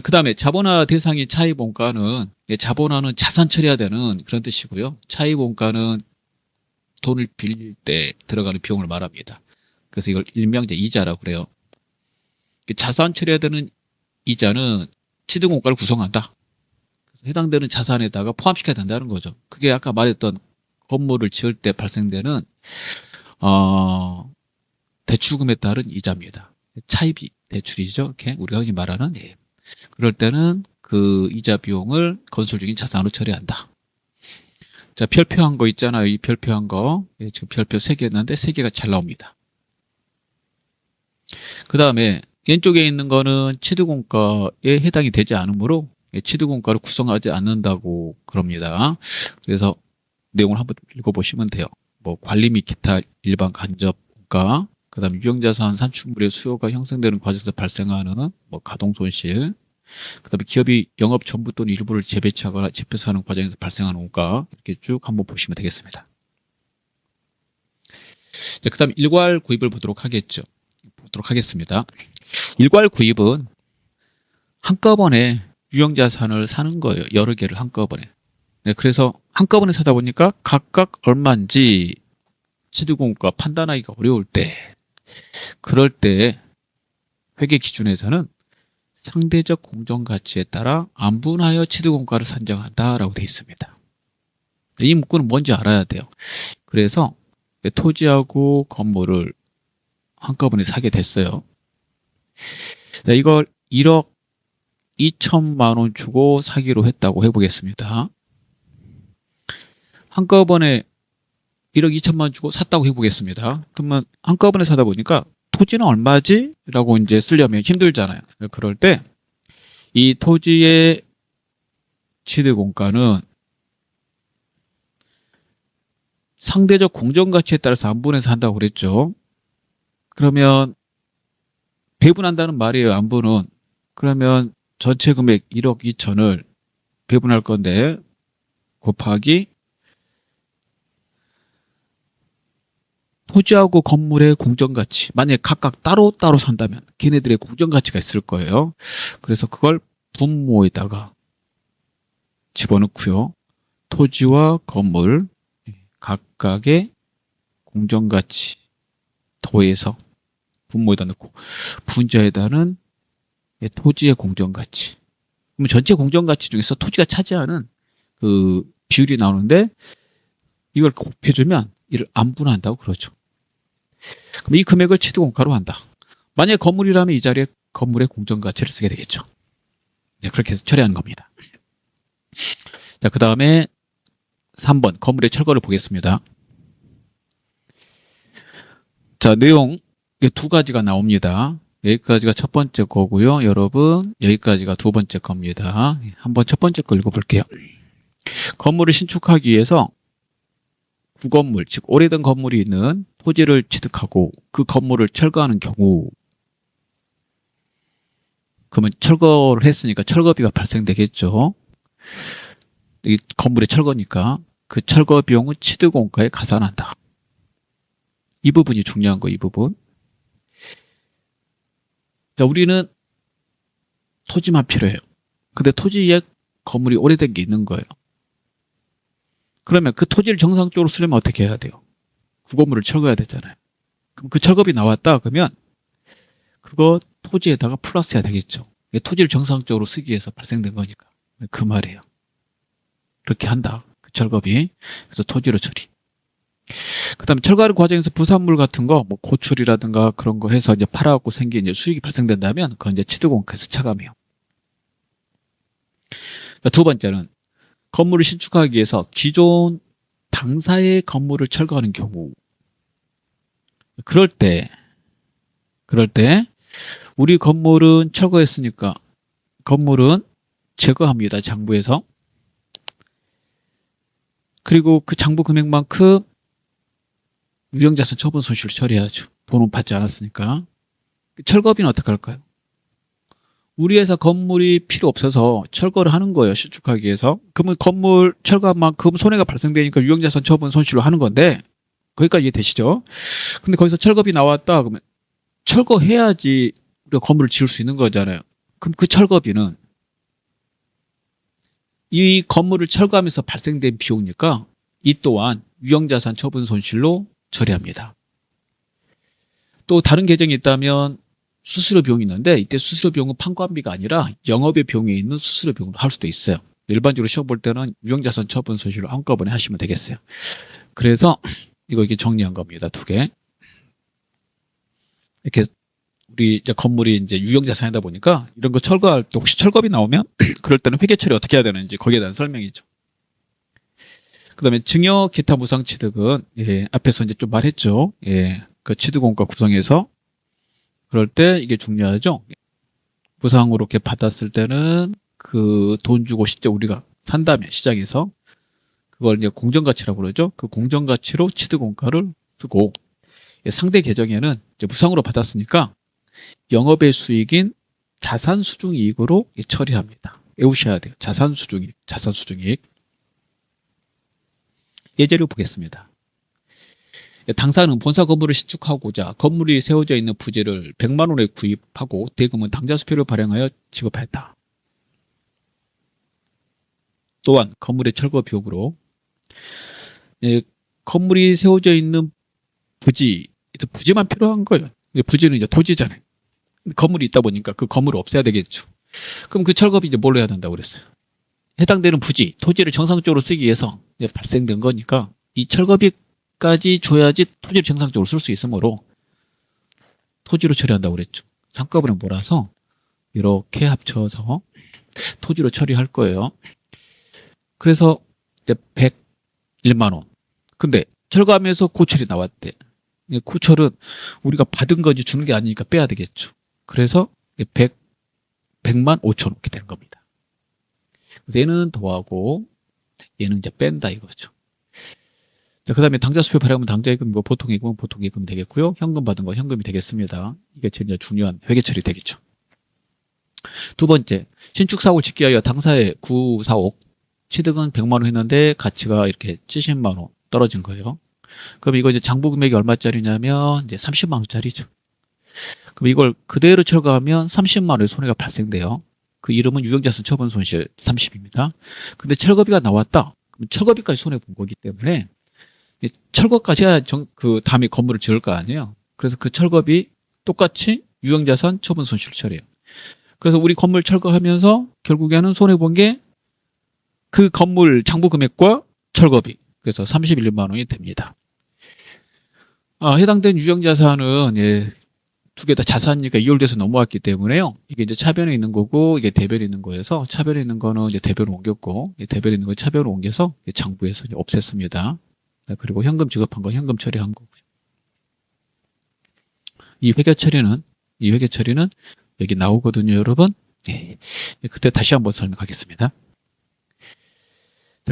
그 다음에 자본화 대상인 차입원가는 자본화는 자산 처리해야 되는 그런 뜻이고요. 차입원가는 돈을 빌릴 때 들어가는 비용을 말합니다. 그래서 이걸 일명제 이자라고 그래요. 자산 처리해야 되는 이자는 취득원가를 구성한다. 그래서 해당되는 자산에다가 포함시켜야 된다는 거죠. 그게 아까 말했던 건물을 지을 때 발생되는 대출금에 따른 이자입니다. 차입 대출이죠. 이렇게 우리가 흔히 말하는. 예. 그럴 때는 그 이자 비용을 건설 중인 자산으로 처리한다. 자, 별표한 거 있잖아요. 이 별표한 거. 예, 지금 별표 3개였는데 3개가 잘 나옵니다. 그 다음에 왼쪽에 있는 거는 취득원가에 해당이 되지 않으므로 취득원가를 구성하지 않는다고 그럽니다. 그래서 내용을 한번 읽어보시면 돼요. 뭐 관리 및 기타 일반 간접원가, 그 다음에 유형자산 산출물의 수요가 형성되는 과정에서 발생하는 뭐 가동손실, 그 다음에 기업이 영업 전부 또는 일부를 재배치하거나 재표사하는 과정에서 발생하는 원가, 이렇게 쭉 한번 보시면 되겠습니다. 그 다음에 일괄 구입을 보도록 하겠습니다. 일괄 구입은 한꺼번에 유형자산을 사는 거예요. 여러 개를 한꺼번에. 네, 그래서 한꺼번에 사다 보니까 각각 얼마인지 취득원가 판단하기가 어려울 때, 그럴 때 회계 기준에서는 상대적 공정가치에 따라 안분하여 취득원가를 산정한다라고 되어 있습니다. 이 문구는 뭔지 알아야 돼요. 그래서 토지하고 건물을 한꺼번에 사게 됐어요. 네, 이걸 1억 2천만 원 주고 사기로 했다고 해보겠습니다. 한꺼번에 1억 2천만 원 주고 샀다고 해보겠습니다. 그러면 한꺼번에 사다 보니까 토지는 얼마지? 라고 이제 쓰려면 힘들잖아요. 그럴 때 이 토지의 취득원가는 상대적 공정가치에 따라서 안분해서 한다고 그랬죠. 그러면 배분한다는 말이에요. 안분은. 그러면 전체 금액 1억 2천을 배분할 건데 곱하기 토지하고 건물의 공정가치. 만약에 각각 따로따로 산다면 걔네들의 공정가치가 있을 거예요. 그래서 그걸 분모에다가 집어넣고요. 토지와 건물 각각의 공정가치 더해서 분모에다 넣고 분자에다는 토지의 공정가치. 그럼 전체 공정가치 중에서 토지가 차지하는 그 비율이 나오는데 이걸 곱해주면 이를 안분한다고 그러죠. 그럼 이 금액을 취득원가로 한다. 만약에 건물이라면 이 자리에 건물의 공정가치를 쓰게 되겠죠. 네, 그렇게 해서 처리하는 겁니다. 자, 그 다음에 3번 건물의 철거를 보겠습니다. 자, 내용 2가지가 나옵니다. 여기까지가 첫 번째 거고요. 여러분 여기까지가 두 번째 겁니다. 한번 첫 번째 거 읽어볼게요. 건물을 신축하기 위해서 구건물, 즉 오래된 건물이 있는 토지를 취득하고 그 건물을 철거하는 경우, 그러면 철거를 했으니까 철거비가 발생되겠죠. 이 건물의 철거니까 그 철거 비용은 취득원가에 가산한다. 이 부분이 중요한 거, 이 부분. 자, 우리는 토지만 필요해요. 근데 토지에 건물이 오래된 게 있는 거예요. 그러면 그 토지를 정상적으로 쓰려면 어떻게 해야 돼요? 구건물을 철거해야 되잖아요. 그럼 그 철거비 나왔다 그러면 그거 토지에다가 플러스 해야 되겠죠. 토지를 정상적으로 쓰기 위해서 발생된 거니까. 그 말이에요. 그렇게 한다. 그 철거비. 그래서 토지로 처리. 그다음에 철거하는 과정에서 부산물 같은 거, 뭐 고출이라든가 그런 거 해서 이제 팔아갖고 생긴 이제 수익이 발생된다면 그건 이제 취득원가에서 차감해요. 두 번째는 건물을 신축하기 위해서 기존 당사의 건물을 철거하는 경우. 그럴 때 우리 건물은 철거했으니까 건물은 제거합니다. 장부에서. 그리고 그 장부 금액만큼 유형자산 처분 손실을 처리해야죠. 돈은 받지 않았으니까. 철거비는 어떻게 할까요? 우리 회사 건물이 필요 없어서 철거를 하는 거예요. 신축하기 위해서. 그러면 건물 철거한 만큼 손해가 발생되니까 유형자산 처분 손실로 하는 건데 거기까지 이해되시죠? 근데 거기서 철거비 나왔다 그러면 철거해야지 우리가 건물을 지을 수 있는 거잖아요. 그럼 그 철거비는 이 건물을 철거하면서 발생된 비용이니까 이 또한 유형자산 처분 손실로 처리합니다. 또 다른 계정이 있다면 수수료 비용이 있는데 이때 수수료 비용은 판관비가 아니라 영업의 비용에 있는 수수료 비용으로 할 수도 있어요. 일반적으로 시험 볼 때는 유형자산 처분 손실로 한꺼번에 하시면 되겠어요. 그래서 이렇게 정리한 겁니다. 두 개. 이렇게 우리 이제 건물이 이제 유형자산이다 보니까 이런 거 철거할 때 혹시 철거비 나오면 그럴 때는 회계 처리 어떻게 해야 되는지 거기에 대한 설명이죠. 그다음에 증여 기타 무상 취득은 앞에서 이제 좀 말했죠. 그 취득원가 구성에서 그럴 때 이게 중요하죠. 무상으로 이렇게 받았을 때는 그 돈 주고 실제 우리가 산다면 시장에서 그걸 이제 공정가치라고 그러죠. 그 공정가치로 취득원가를 쓰고 상대 계정에는 이제 무상으로 받았으니까 영업의 수익인 자산수중이익으로 처리합니다. 외우셔야 돼요. 자산수중이익, 자산수중이익. 예제를 보겠습니다. 당사는 본사 건물을 신축하고자 건물이 세워져 있는 부지를 100만 원에 구입하고 대금은 당좌수표를 발행하여 지급했다. 또한 건물의 철거 비용으로 건물이 세워져 있는 부지만 필요한 거예요. 부지는 이제 토지잖아요. 건물이 있다 보니까 그 건물을 없애야 되겠죠. 그럼 그 철거비 이제 뭘로 해야 된다고 그랬어요? 해당되는 부지, 토지를 정상적으로 쓰기 위해서 발생된 거니까 이 철거비까지 줘야지 토지를 정상적으로 쓸 수 있으므로 토지로 처리한다고 그랬죠. 상가분을 몰아서 이렇게 합쳐서 토지로 처리할 거예요. 그래서 이제 101만 원. 근데 철거하면서 고철이 나왔대. 고철은 우리가 받은 거지 주는 게 아니니까 빼야 되겠죠. 그래서 100만 5천 원 이렇게 된 겁니다. 그래서 얘는 더하고 얘는 이제 뺀다 이거죠. 자, 그 다음에 당좌수표 발행하면 당좌예금이고 보통예금은 보통예금이 되겠고요. 현금 받은 건 현금이 되겠습니다. 이게 제일 중요한 회계 처리 되겠죠. 두 번째, 신축사업을 짓기 위하여 당사의 945억 취득은 100만 원 했는데 가치가 이렇게 70만 원 떨어진 거예요. 그럼 이거 이제 장부 금액이 얼마짜리냐면 이제 30만 원짜리죠. 그럼 이걸 그대로 철거하면 30만 원의 손해가 발생돼요. 그 이름은 유형자산 처분 손실 30입니다. 근데 철거비가 나왔다. 그럼 철거비까지 손해 본 거기 때문에 철거까지 해야 그 다음에 건물을 지을 거 아니에요. 그래서 그 철거비 똑같이 유형자산 처분 손실 처리해요. 그래서 우리 건물 철거하면서 결국에는 손해 본 게 그 건물 장부 금액과 철거비. 그래서 31만 원이 됩니다. 해당된 유형자산은 두 개 다 자산이니까 이율돼서 넘어왔기 때문에요. 이게 이제 차변에 있는 거고 이게 대변에 있는 거여서 차변에 있는 거는 이제 대변으로 옮겼고 대변에 있는 거 차변으로 옮겨서 장부에서 이제 없앴습니다. 그리고 현금 지급한 건 현금 처리한 거고요. 이 회계 처리는 여기 나오거든요, 여러분. 그때 다시 한번 설명하겠습니다.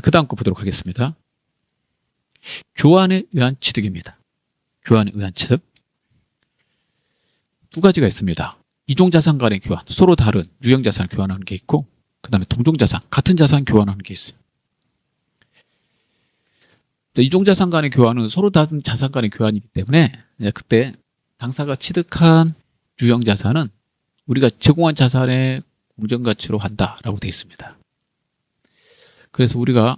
그 다음 거 보도록 하겠습니다. 교환에 의한 취득입니다. 교환에 의한 취득. 두 가지가 있습니다. 이종자산 간의 교환, 서로 다른 유형자산을 교환하는 게 있고 그 다음에 동종자산, 같은 자산 교환하는 게 있어요. 이종자산 간의 교환은 서로 다른 자산 간의 교환이기 때문에 그때 당사가 취득한 유형자산은 우리가 제공한 자산의 공정가치로 한다라고 되어 있습니다. 그래서 우리가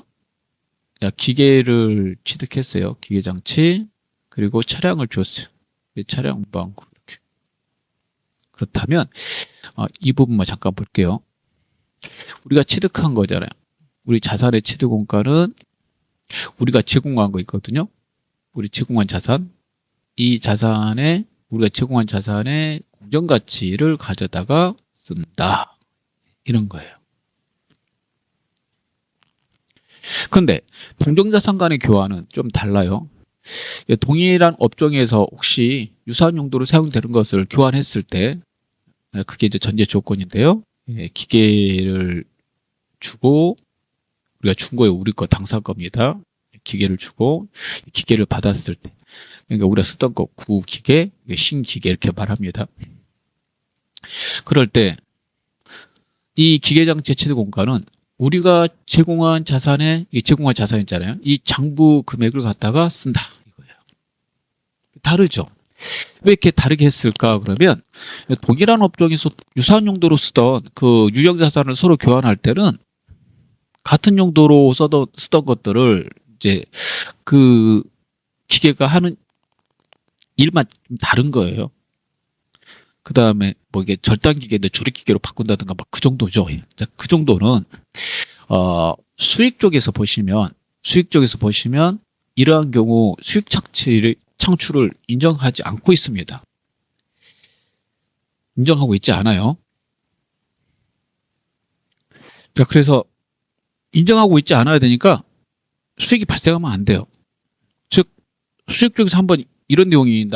기계를 취득했어요. 기계장치 그리고 차량을 줬어요. 차량 방구 이렇게. 그렇다면 이 부분만 잠깐 볼게요. 우리가 취득한 거잖아요. 우리 자산의 취득원가는 우리가 제공한 거 있거든요. 우리 제공한 자산, 이 자산에 우리가 제공한 자산의 공정가치를 가져다가 쓴다. 이런 거예요. 근데 동정자산 간의 교환은 좀 달라요. 동일한 업종에서 혹시 유사한 용도로 사용되는 것을 교환했을 때 그게 이제 전제 조건인데요. 기계를 주고 우리가 준 거예요. 우리 거 당사 겁니다. 기계를 주고 기계를 받았을 때 그러니까 우리가 쓰던 거 구기계, 신기계 이렇게 말합니다. 그럴 때 이 기계장치 취득 공간은 우리가 제공한 자산에 제공한 자산이잖아요. 이 장부 금액을 갖다가 쓴다 이거예요. 다르죠. 왜 이렇게 다르게 했을까? 그러면 동일한 업종에서 유사한 용도로 쓰던 그 유형 자산을 서로 교환할 때는 같은 용도로 쓰던 것들을 이제 그 기계가 하는 일만 좀 다른 거예요. 그 다음에 뭐 이게 절단 기계인데 조립 기계로 바꾼다든가 막 그 정도죠. 그 정도는 수익 쪽에서 보시면 이러한 경우 수익 창출을 인정하지 않고 있습니다. 인정하고 있지 않아요. 그래서 인정하고 있지 않아야 되니까 수익이 발생하면 안 돼요. 즉 수익 쪽에서 한번 이런 내용이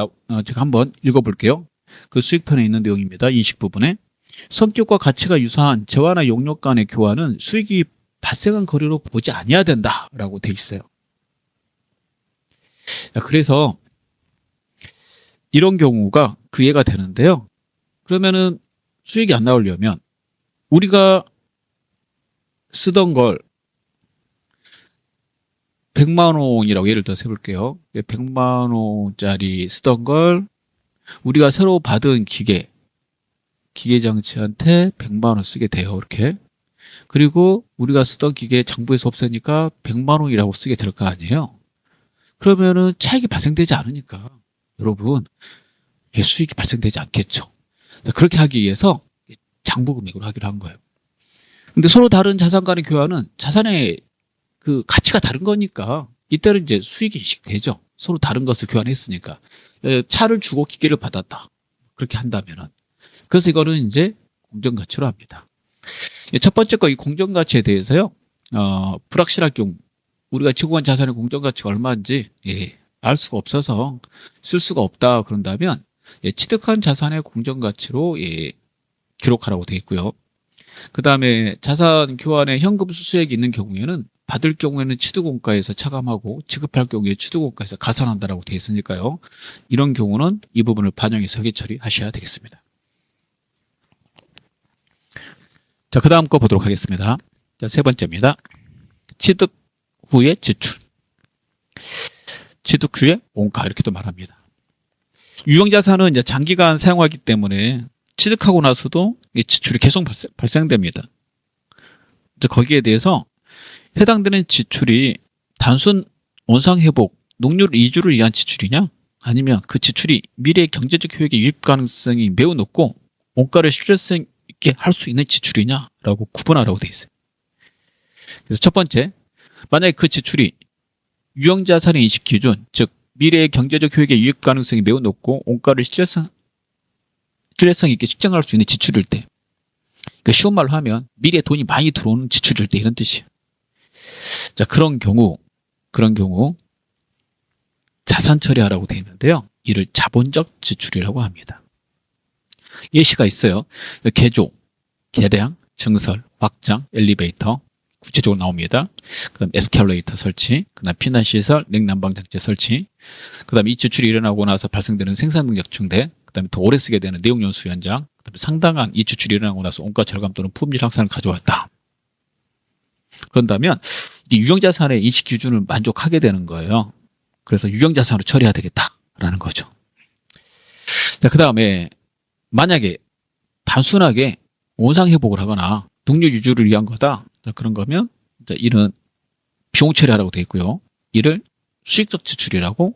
제가 한번 읽어볼게요. 그 수익편에 있는 내용입니다. 인식 부분에 성격과 가치가 유사한 재화나 용역 간의 교환은 수익이 발생한 거래로 보지 아니해야 된다라고 돼 있어요. 그래서 이런 경우가 그 예가 되는데요. 그러면은 수익이 안 나오려면 우리가 쓰던 걸 100만 원이라고 예를 들어서 해볼게요. 100만 원짜리 쓰던 걸 우리가 새로 받은 기계장치한테 100만 원 쓰게 돼요. 이렇게. 그리고 우리가 쓰던 기계 장부에서 없애니까 100만 원이라고 쓰게 될 거 아니에요. 그러면은 차익이 발생되지 않으니까 여러분 수익이 발생되지 않겠죠. 그렇게 하기 위해서 장부 금액으로 하기로 한 거예요. 근데 서로 다른 자산 간의 교환은 자산의 그 가치가 다른 거니까 이때는 이제 수익이 인식되죠. 서로 다른 것을 교환했으니까. 차를 주고 기계를 받았다. 그렇게 한다면은. 그래서 이거는 이제 공정가치로 합니다. 첫 번째 거 이 공정가치에 대해서요. 불확실할 경우 우리가 제공한 자산의 공정가치가 얼마인지 알 수가 없어서 쓸 수가 없다 그런다면 취득한 자산의 공정가치로 기록하라고 되어 있고요. 그 다음에 자산 교환에 현금 수수액이 있는 경우에는 받을 경우에는 취득원가에서 차감하고 지급할 경우에 취득원가에서 가산한다라고 되어 있으니까요. 이런 경우는 이 부분을 반영해서 회계 처리하셔야 되겠습니다. 자, 그 다음 거 보도록 하겠습니다. 자, 세 번째입니다. 취득 후의 지출. 취득 후의 원가 이렇게도 말합니다. 유형자산은 이제 장기간 사용하기 때문에 취득하고 나서도 지출이 계속 발생됩니다. 이제 거기에 대해서 해당되는 지출이 단순 원상회복, 농률 이주를 위한 지출이냐? 아니면 그 지출이 미래의 경제적 효益유입 가능성이 매우 높고 원가를 실효성 있게 할 수 있는 지출이냐라고 구분하라고 되어 있어요. 그래서 첫 번째, 만약에 그 지출이 유형자산의 인식 기준, 즉 미래의 경제적 효익의 유입 가능성이 매우 높고 원가를 실효성 있게 측정할 수 있는 지출일 때, 그러니까 쉬운 말로 하면 미래에 돈이 많이 들어오는 지출일 때 이런 뜻이에요. 자, 그런 경우 자산 처리하라고 되어 있는데요. 이를 자본적 지출이라고 합니다. 예시가 있어요. 개조, 계량, 증설, 확장, 엘리베이터 구체적으로 나옵니다. 그다음 에스컬레이터 설치, 그다음 피난시설, 냉난방장치 설치, 그다음 이 지출이 일어나고 나서 발생되는 생산 능력 증대, 그다음에 더 오래 쓰게 되는 내용 연수 연장, 그다음에 상당한 이 지출이 일어나고 나서 원가 절감 또는 품질 향상을 가져왔다. 그런다면 이 유형자산의 인식 기준을 만족하게 되는 거예요. 그래서 유형자산으로 처리해야 되겠다라는 거죠. 자, 그 다음에 만약에 단순하게 원상회복을 하거나 동률 유지를 위한 거다. 자, 그런 거면 이는 비용 처리하라고 되어 있고요. 이를 수익적 지출이라고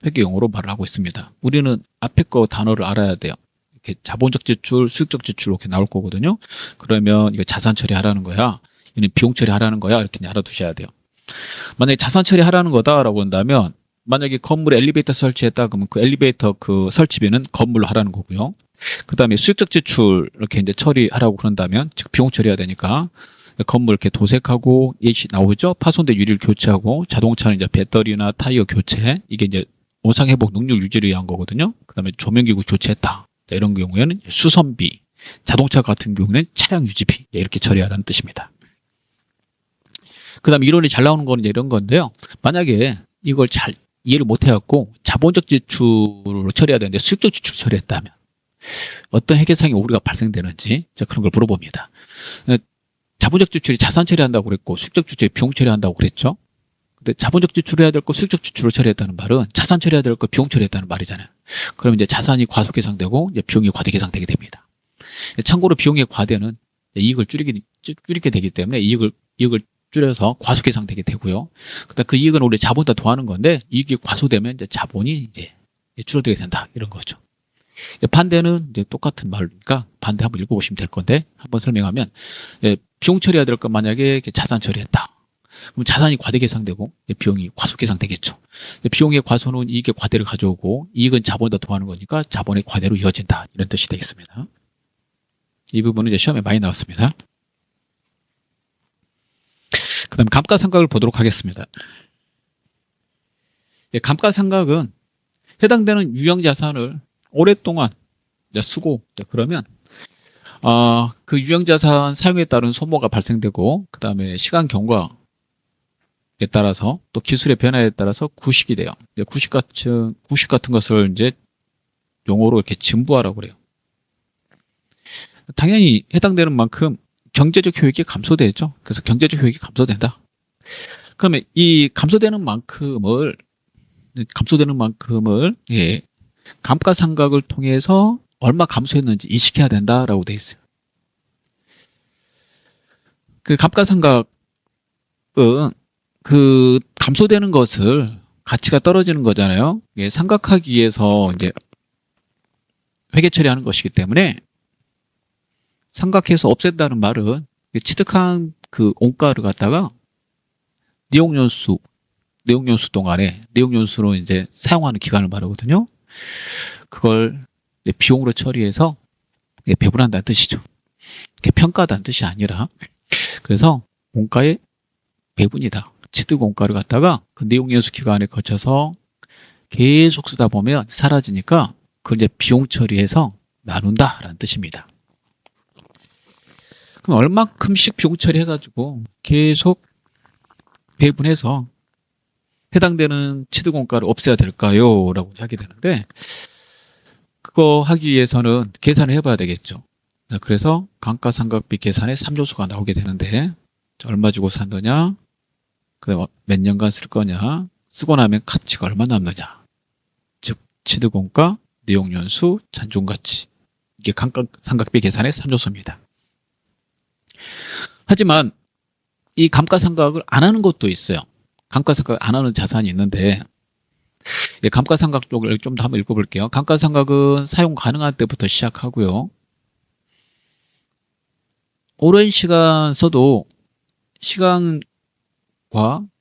회계용어로 말을 하고 있습니다. 우리는 앞에 거 단어를 알아야 돼요. 이렇게 자본적 지출, 수익적 지출 이렇게 나올 거거든요. 그러면 이거 자산 처리하라는 거야. 이는 비용 처리하라는 거야. 이렇게 알아두셔야 돼요. 만약에 자산 처리하라는 거다라고 한다면 만약에 건물에 엘리베이터 설치했다 그러면 그 엘리베이터 그 설치비는 건물로 하라는 거고요. 그 다음에 수익적 지출 이렇게 이제 처리하라고 그런다면, 즉 비용 처리해야 되니까 건물 이렇게 도색하고 예시 나오죠. 파손된 유리를 교체하고 자동차는 이제 배터리나 타이어 교체, 이게 이제 원상 회복 능률 유지를 위한 거거든요. 그 다음에 조명기구 교체했다. 이런 경우에는 수선비, 자동차 같은 경우는 차량 유지비 이렇게 처리하라는 뜻입니다. 그 다음에 이론이 잘 나오는 거는 이제 이런 건데요. 만약에 이걸 잘 이해를 못 해갖고 자본적 지출로 처리해야 되는데 수익적 지출 처리했다면 어떤 회계상의 오류가 발생되는지 그런 걸 물어봅니다. 자본적 지출이 자산 처리한다고 그랬고 수익적 지출이 비용 처리한다고 그랬죠. 근데 자본적 지출을 해야 될 거 수익적 지출을 처리했다는 말은 자산 처리해야 될 거 비용 처리했다는 말이잖아요. 그럼 이제 자산이 과소계상되고 이제 비용이 과대계상되게 됩니다. 참고로 비용의 과대는 이익을 줄이게 되기 때문에 이익을 줄여서 과소계상되게 되고요. 그다음 그 이익은 우리 자본다 더하는 건데 이익이 과소되면 이제 자본이 이제 줄어들게 된다 이런 거죠. 반대는 이제 똑같은 말이니까 반대 한번 읽어보시면 될 건데 한번 설명하면 비용 처리해야 될 건 만약에 자산 처리했다. 그럼 자산이 과대계상되고 비용이 과소계상되겠죠. 비용의 과소는 이익의 과대를 가져오고 이익은 자본에다 더하는 거니까 자본의 과대로 이어진다 이런 뜻이 되겠습니다. 이 부분은 이제 시험에 많이 나왔습니다. 그 다음에 감가상각을 보도록 하겠습니다. 감가상각은 해당되는 유형자산을 오랫동안 쓰고 그러면 그 유형자산 사용에 따른 소모가 발생되고 그 다음에 시간 경과에 따라서 또 기술의 변화에 따라서 구식이 돼요. 구식 같은 것을 이제 용어로 이렇게 진부하라고 그래요. 당연히 해당되는 만큼 경제적 효익이 감소되죠. 그래서 경제적 효익이 감소된다. 그러면 이 감소되는 만큼을 감가상각을 통해서 얼마 감소했는지 인식해야 된다라고 되어 있어요. 그 감가상각은 그 감소되는 것을 가치가 떨어지는 거잖아요. 상각하기 위해서 이제 회계 처리하는 것이기 때문에 상각해서 없앤다는 말은 취득한 그 원가를 갖다가 내용연수 동안에 내용연수로 이제 사용하는 기간을 말하거든요. 그걸 비용으로 처리해서 배분한다는 뜻이죠. 평가하다는 뜻이 아니라 그래서 원가의 배분이다. 취득 원가를 갖다가 그 내용연수 기간에 거쳐서 계속 쓰다 보면 사라지니까 그걸 이제 비용 처리해서 나눈다라는 뜻입니다. 그럼 얼마큼씩 비용 처리해가지고 계속 배분해서 해당되는 취득 원가를 없애야 될까요? 라고 하게 되는데 그거 하기 위해서는 계산을 해봐야 되겠죠. 그래서 감가상각비 계산에 3요소가 나오게 되는데 얼마 주고 산 거냐, 그다음 몇 년간 쓸 거냐, 쓰고 나면 가치가 얼마 남느냐, 즉 취득원가, 내용연수, 잔존가치, 이게 감가상각비 계산의 3요소입니다. 하지만 이 감가상각을 안 하는 것도 있어요. 감가상각 안 하는 자산이 있는데 감가상각 쪽을 좀 더 한번 읽어볼게요. 감가상각은 사용 가능한 때부터 시작하고요. 오랜 시간 써도 시간과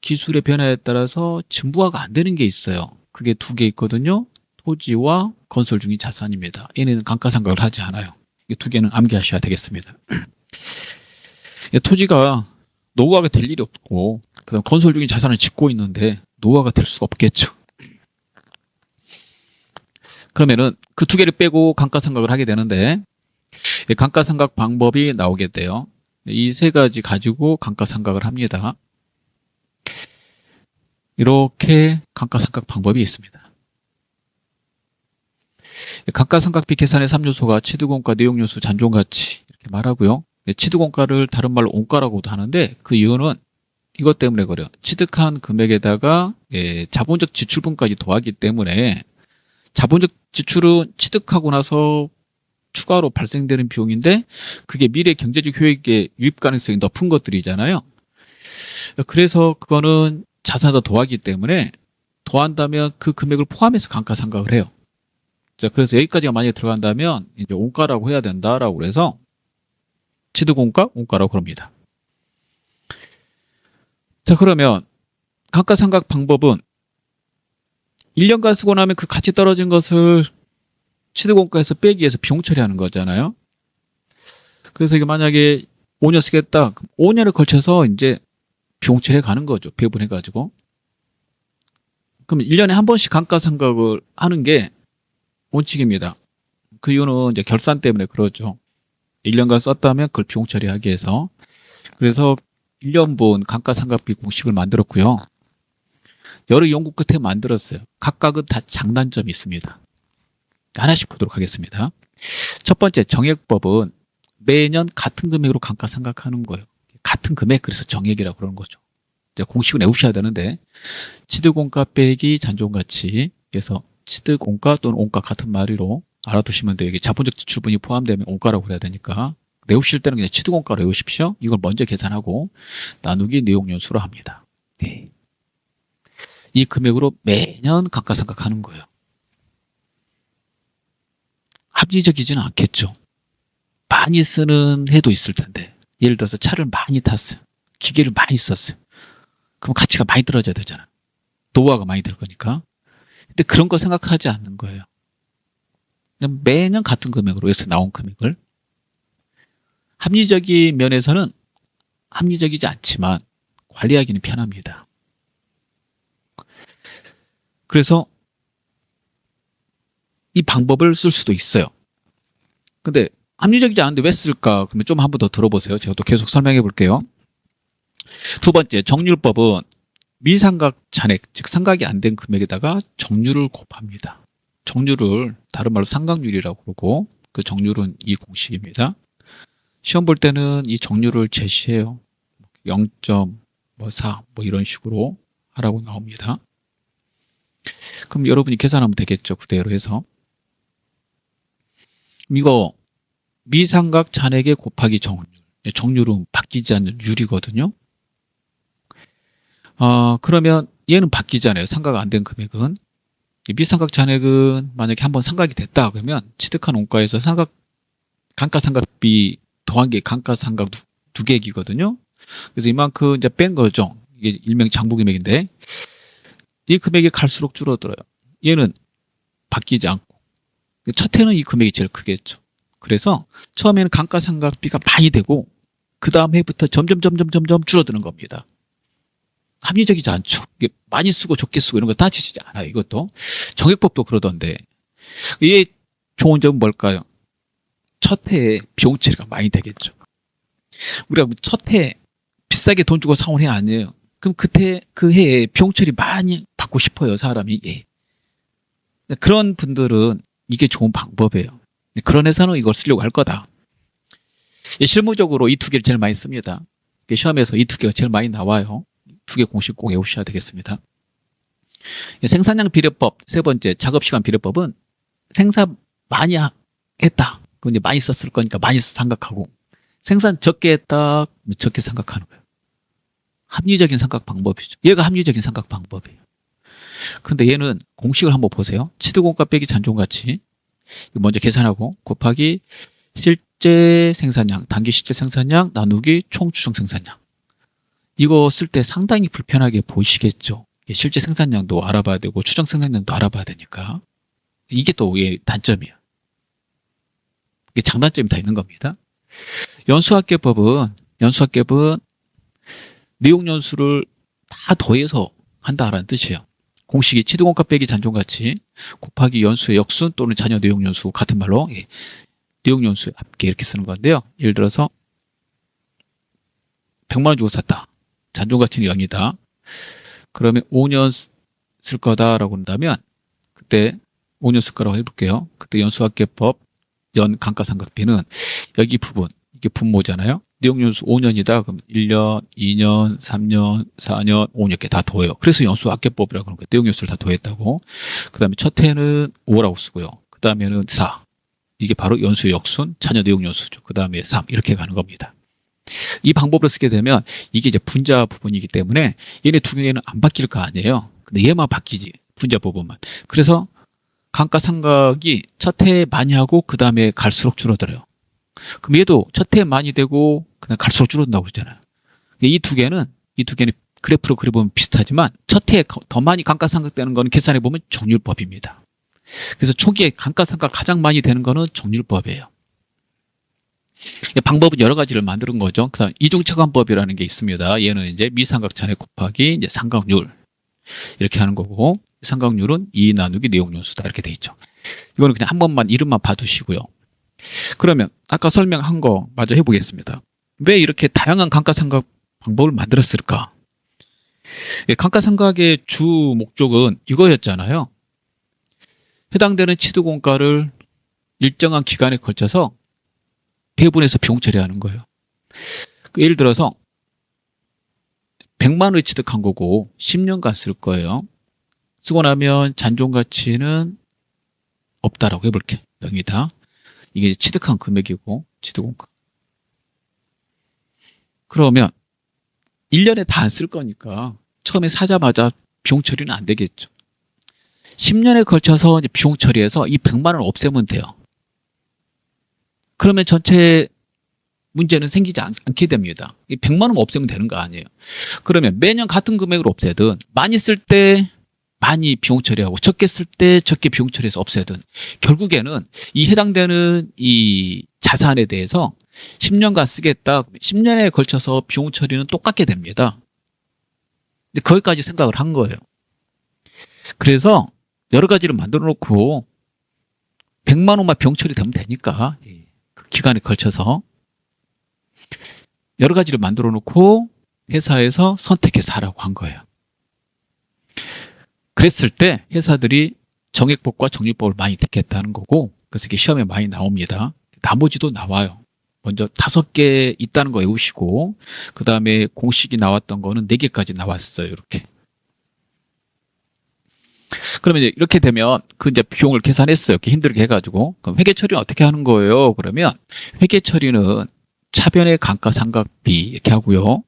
기술의 변화에 따라서 진부화가 안 되는 게 있어요. 그게 두 개 있거든요. 토지와 건설 중인 자산입니다. 얘네는 감가상각을 하지 않아요. 이 두 개는 암기하셔야 되겠습니다. 토지가 노후화가 될 일이 없고 그다음 건설 중인 자산을 짓고 있는데 노후화가 될 수가 없겠죠. 그러면은 그 두 개를 빼고 감가상각을 하게 되는데 감가상각 방법이 나오게 돼요. 이 세 가지 가지고 감가상각을 합니다. 이렇게 감가상각 방법이 있습니다. 감가상각비 계산의 3요소가 취득원가, 내용연수, 잔존가치 이렇게 말하고요. 취득원가를 다른 말로 원가라고도 하는데 그 이유는 이것 때문에 그래요. 취득한 금액에다가 자본적 지출분까지 더하기 때문에 자본적 지출은 취득하고 나서 추가로 발생되는 비용인데 그게 미래 경제적 효익의 유입 가능성이 높은 것들이잖아요. 그래서 그거는 자산에다 더하기 때문에 더한다면 그 금액을 포함해서 감가상각을 해요. 자, 그래서 여기까지가 만약에 들어간다면 이제 원가라고 해야 된다라고 그래서 취득원가, 원가라고 그럽니다. 자, 그러면 감가상각 방법은 1년간 쓰고 나면 그 가치 떨어진 것을 취득원가에서 빼기 위해서 비용 처리하는 거잖아요. 그래서 이게 만약에 5년 쓰겠다. 그럼 5년을 걸쳐서 이제 비용 처리해 가는 거죠. 배분해가지고. 그럼 1년에 한 번씩 감가상각을 하는 게 원칙입니다. 그 이유는 이제 결산 때문에 그러죠. 1년간 썼다면 그걸 비용 처리하기 위해서. 그래서 1년분 감가상각비 공식을 만들었고요. 여러 연구 끝에 만들었어요. 각각은 다 장단점이 있습니다. 하나씩 보도록 하겠습니다. 첫 번째, 정액법은 매년 같은 금액으로 감가상각하는 거예요. 같은 금액, 그래서 정액이라고 그러는 거죠. 이제 공식을 외우셔야 되는데, 취득원가 빼기 잔존가치, 그래서 취득원가 또는 원가 같은 말로 알아두시면 돼요. 이게 자본적 지출분이 포함되면 원가라고 그래야 되니까 외우실 때는 그냥 취득원가로 외우십시오. 이걸 먼저 계산하고 나누기 내용연수로 합니다. 네. 이 금액으로 매년 감가상각하는 거예요. 합리적이지는 않겠죠. 많이 쓰는 해도 있을 텐데, 예를 들어서 차를 많이 탔어요. 기계를 많이 썼어요. 그럼 가치가 많이 떨어져야 되잖아요. 노후화가 많이 될 거니까. 근데 그런 거 생각하지 않는 거예요. 그냥 매년 같은 금액으로 해서 나온 금액을. 합리적인 면에서는 합리적이지 않지만 관리하기는 편합니다. 그래서 이 방법을 쓸 수도 있어요. 근데 합리적이지 않은데 왜 쓸까? 그러면 좀 한 번 더 들어보세요. 제가 또 계속 설명해 볼게요. 두 번째, 정률법은 미상각 잔액, 즉 상각이 안 된 금액에다가 정률을 곱합니다. 정률을 다른 말로 상각률이라고 그러고, 그 정률은 이 공식입니다. 시험 볼 때는 이 정률을 제시해요. 0.4 뭐 이런 식으로 하라고 나옵니다. 그럼 여러분이 계산하면 되겠죠. 그대로 해서. 이거 미상각 잔액에 곱하기 정률. 정률은 바뀌지 않는 율이거든요. 그러면 얘는 바뀌잖아요. 상각 안 된 금액은. 미상각 잔액은 만약에 한번 상각이 됐다 그러면 취득한 원가에서 감가상각비 더한 게 감가상각 누계액이거든요. 그래서 이만큼 이제 뺀 거죠. 이게 일명 장부금액인데 이 금액이 갈수록 줄어들어요. 얘는 바뀌지 않고 첫 해는 이 금액이 제일 크겠죠. 그래서 처음에는 감가상각비가 많이 되고 그 다음 해부터 점점 줄어드는 겁니다. 합리적이지 않죠. 이게 많이 쓰고 적게 쓰고 이런 거 따지지 않아요. 이것도 정액법도 그러던데 이게 좋은 점은 뭘까요? 첫 해에 비용 처리가 많이 되겠죠. 우리가 첫 해에 비싸게 돈 주고 사온 해 아니에요. 그럼 그 해에 비용 처리 많이 받고 싶어요, 사람이. 예. 그런 분들은 이게 좋은 방법이에요. 그런 회사는 이걸 쓰려고 할 거다. 예, 실무적으로 이 두 개를 제일 많이 씁니다. 시험에서 이 두 개가 제일 많이 나와요. 두 개 공식 꼭 외우셔야 되겠습니다. 생산량 비례법, 세 번째 작업시간 비례법은 생산 많이 했다. 그건 이제 많이 썼을 거니까 많이 생각하고 생산 적게 했다. 적게 생각하는 거예요. 합리적인 생각 방법이죠. 얘가 합리적인 생각 방법이에요. 근데 얘는 공식을 한번 보세요. 취득원가 빼기 잔존가치 먼저 계산하고 곱하기 실제 생산량, 단기 실제 생산량 나누기 총 추정 생산량. 이거 쓸 때 상당히 불편하게 보이시겠죠. 실제 생산량도 알아봐야 되고 추정 생산량도 알아봐야 되니까. 이게 또 얘 단점이에요. 이게 장단점이 다 있는 겁니다. 연수합계법은 내용연수를 다 더해서 한다라는 뜻이에요. 공식이 취득원가 빼기 잔존가치 곱하기 연수의 역순 또는 잔여 내용연수 같은 말로 내용연수 합계 이렇게 쓰는 건데요. 예를 들어서 100만 원 주고 샀다. 잔존가치는 0이다. 그러면 5년 쓸 거다라고 한다면 그때 5년 쓸 거라고 해볼게요. 그때 연수합계법 연 감가상각비는 여기 부분, 이게 분모잖아요. 내용연수 5년이다. 그럼 1년, 2년, 3년, 4년, 5년 이렇게 다 더해요. 그래서 연수합계법이라고 그러는 거예요. 내용연수를 다 더했다고. 그 다음에 첫 해는 5라고 쓰고요. 그 다음에는 4. 이게 바로 연수의 역순, 잔여 내용연수죠. 그 다음에 3 이렇게 가는 겁니다. 이 방법을 쓰게 되면 이게 이제 분자 부분이기 때문에 얘네 두 개는 안 바뀔 거 아니에요. 근데 얘만 바뀌지. 분자 부분만. 그래서 감가상각이 첫 해에 많이 하고 그 다음에 갈수록 줄어들어요. 그럼 얘도 첫 해에 많이 되고 그다음 갈수록 줄어든다고 그러잖아요. 이 두 개는 그래프로 그려보면 비슷하지만 첫 해에 더 많이 감가상각되는 거는 계산해보면 정률법입니다. 그래서 초기에 감가상각 가장 많이 되는 거는 정률법이에요. 방법은 여러 가지를 만드는 거죠. 그다음 이중차감법이라는 게 있습니다. 얘는 이제 미상각 잔액 곱하기 이제 상각률 이렇게 하는 거고, 상각률은 2 나누기 내용연수다 이렇게 돼 있죠. 이거는 그냥 한 번만 이름만 봐두시고요. 그러면 아까 설명한 거 마저 해보겠습니다. 왜 이렇게 다양한 감가상각 방법을 만들었을까? 감가상각의 주 목적은 이거였잖아요. 해당되는 취득원가를 일정한 기간에 걸쳐서 배분해서 비용 처리하는 거예요. 예를 들어서 100만 원을 취득한 거고 10년간 쓸 거예요. 쓰고 나면 잔존 가치는 없다라고 해볼게. 0이다. 이게 취득한 금액이고 취득원가. 그러면 1년에 다 안 쓸 거니까 처음에 사자마자 비용 처리는 안 되겠죠. 10년에 걸쳐서 이제 비용 처리해서 이 100만 원을 없애면 돼요. 그러면 전체 문제는 생기지 않게 됩니다. 이 100만 원 없애면 되는 거 아니에요. 그러면 매년 같은 금액을 없애든 많이 쓸 때 많이 비용 처리하고 적게 쓸 때 적게 비용 처리해서 없애든 결국에는 이 해당되는 이 자산에 대해서 10년간 쓰겠다. 10년에 걸쳐서 비용 처리는 똑같게 됩니다. 근데 거기까지 생각을 한 거예요. 그래서 여러 가지를 만들어 놓고 100만 원만 비용 처리되면 되니까 그 기간에 걸쳐서 여러 가지를 만들어 놓고 회사에서 선택해서 하라고 한 거예요. 그랬을 때 회사들이 정액법과 정률법을 많이 택했다는 거고, 그래서 이게 시험에 많이 나옵니다. 나머지도 나와요. 먼저 5개 있다는 거 외우시고, 그 다음에 공식이 나왔던 거는 4개까지 나왔어요. 이렇게. 그러면 이제 이렇게 되면 그 이제 비용을 계산했어요. 이렇게 힘들게 해가지고. 그럼 회계 처리는 어떻게 하는 거예요? 그러면 회계 처리는 차변의 감가상각비 이렇게 하고요.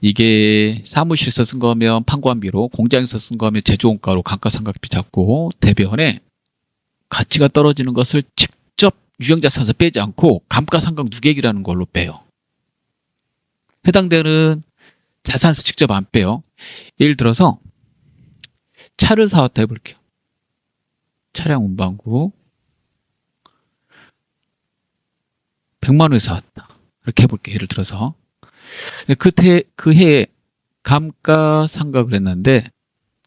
이게 사무실에서 쓴 거면 판관비로, 공장에서 쓴 거면 제조원가로 감가상각비 잡고, 대변에 가치가 떨어지는 것을 직접 유형자산에서 빼지 않고 감가상각 누계액이라는 걸로 빼요. 해당되는 자산에서 직접 안 빼요. 예를 들어서 차를 사왔다 해볼게요. 차량 운반구 100만 원에 사왔다. 이렇게 해볼게요. 예를 들어서 그 해에 감가상각을 했는데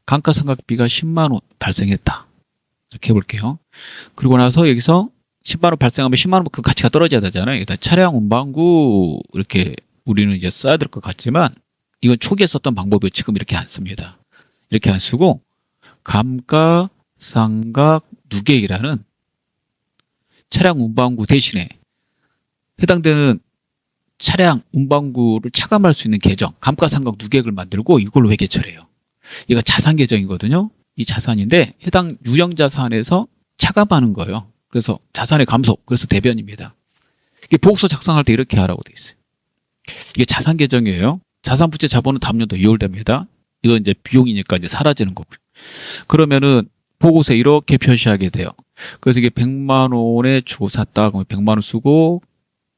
감가상각비가 10만 원 발생했다. 이렇게 해볼게요. 그리고 나서 여기서 10만 원 발생하면 10만 원만큼 가치가 떨어져야 되잖아요. 여기다 차량 운반구 이렇게 우리는 이제 써야 될 것 같지만 이건 초기에 썼던 방법이 지금 이렇게 안 씁니다. 이렇게 안 쓰고 감가상각 누계액이라는 차량 운반구 대신에 해당되는 차량 운반구를 차감할 수 있는 계정, 감가상각 누계액을 만들고 이걸로 회계 처리해요. 이거 자산 계정이거든요. 이 자산인데 해당 유형자산에서 차감하는 거예요. 그래서 자산의 감소, 그래서 대변입니다. 이게 보고서 작성할 때 이렇게 하라고 돼 있어요. 이게 자산 계정이에요. 자산부채 자본은 다음 연도 2월 됩니다. 이건 이제 비용이니까 이제 사라지는 거고요. 그러면은 보고서에 이렇게 표시하게 돼요. 그래서 이게 100만 원에 주고 샀다. 그러면 100만 원 쓰고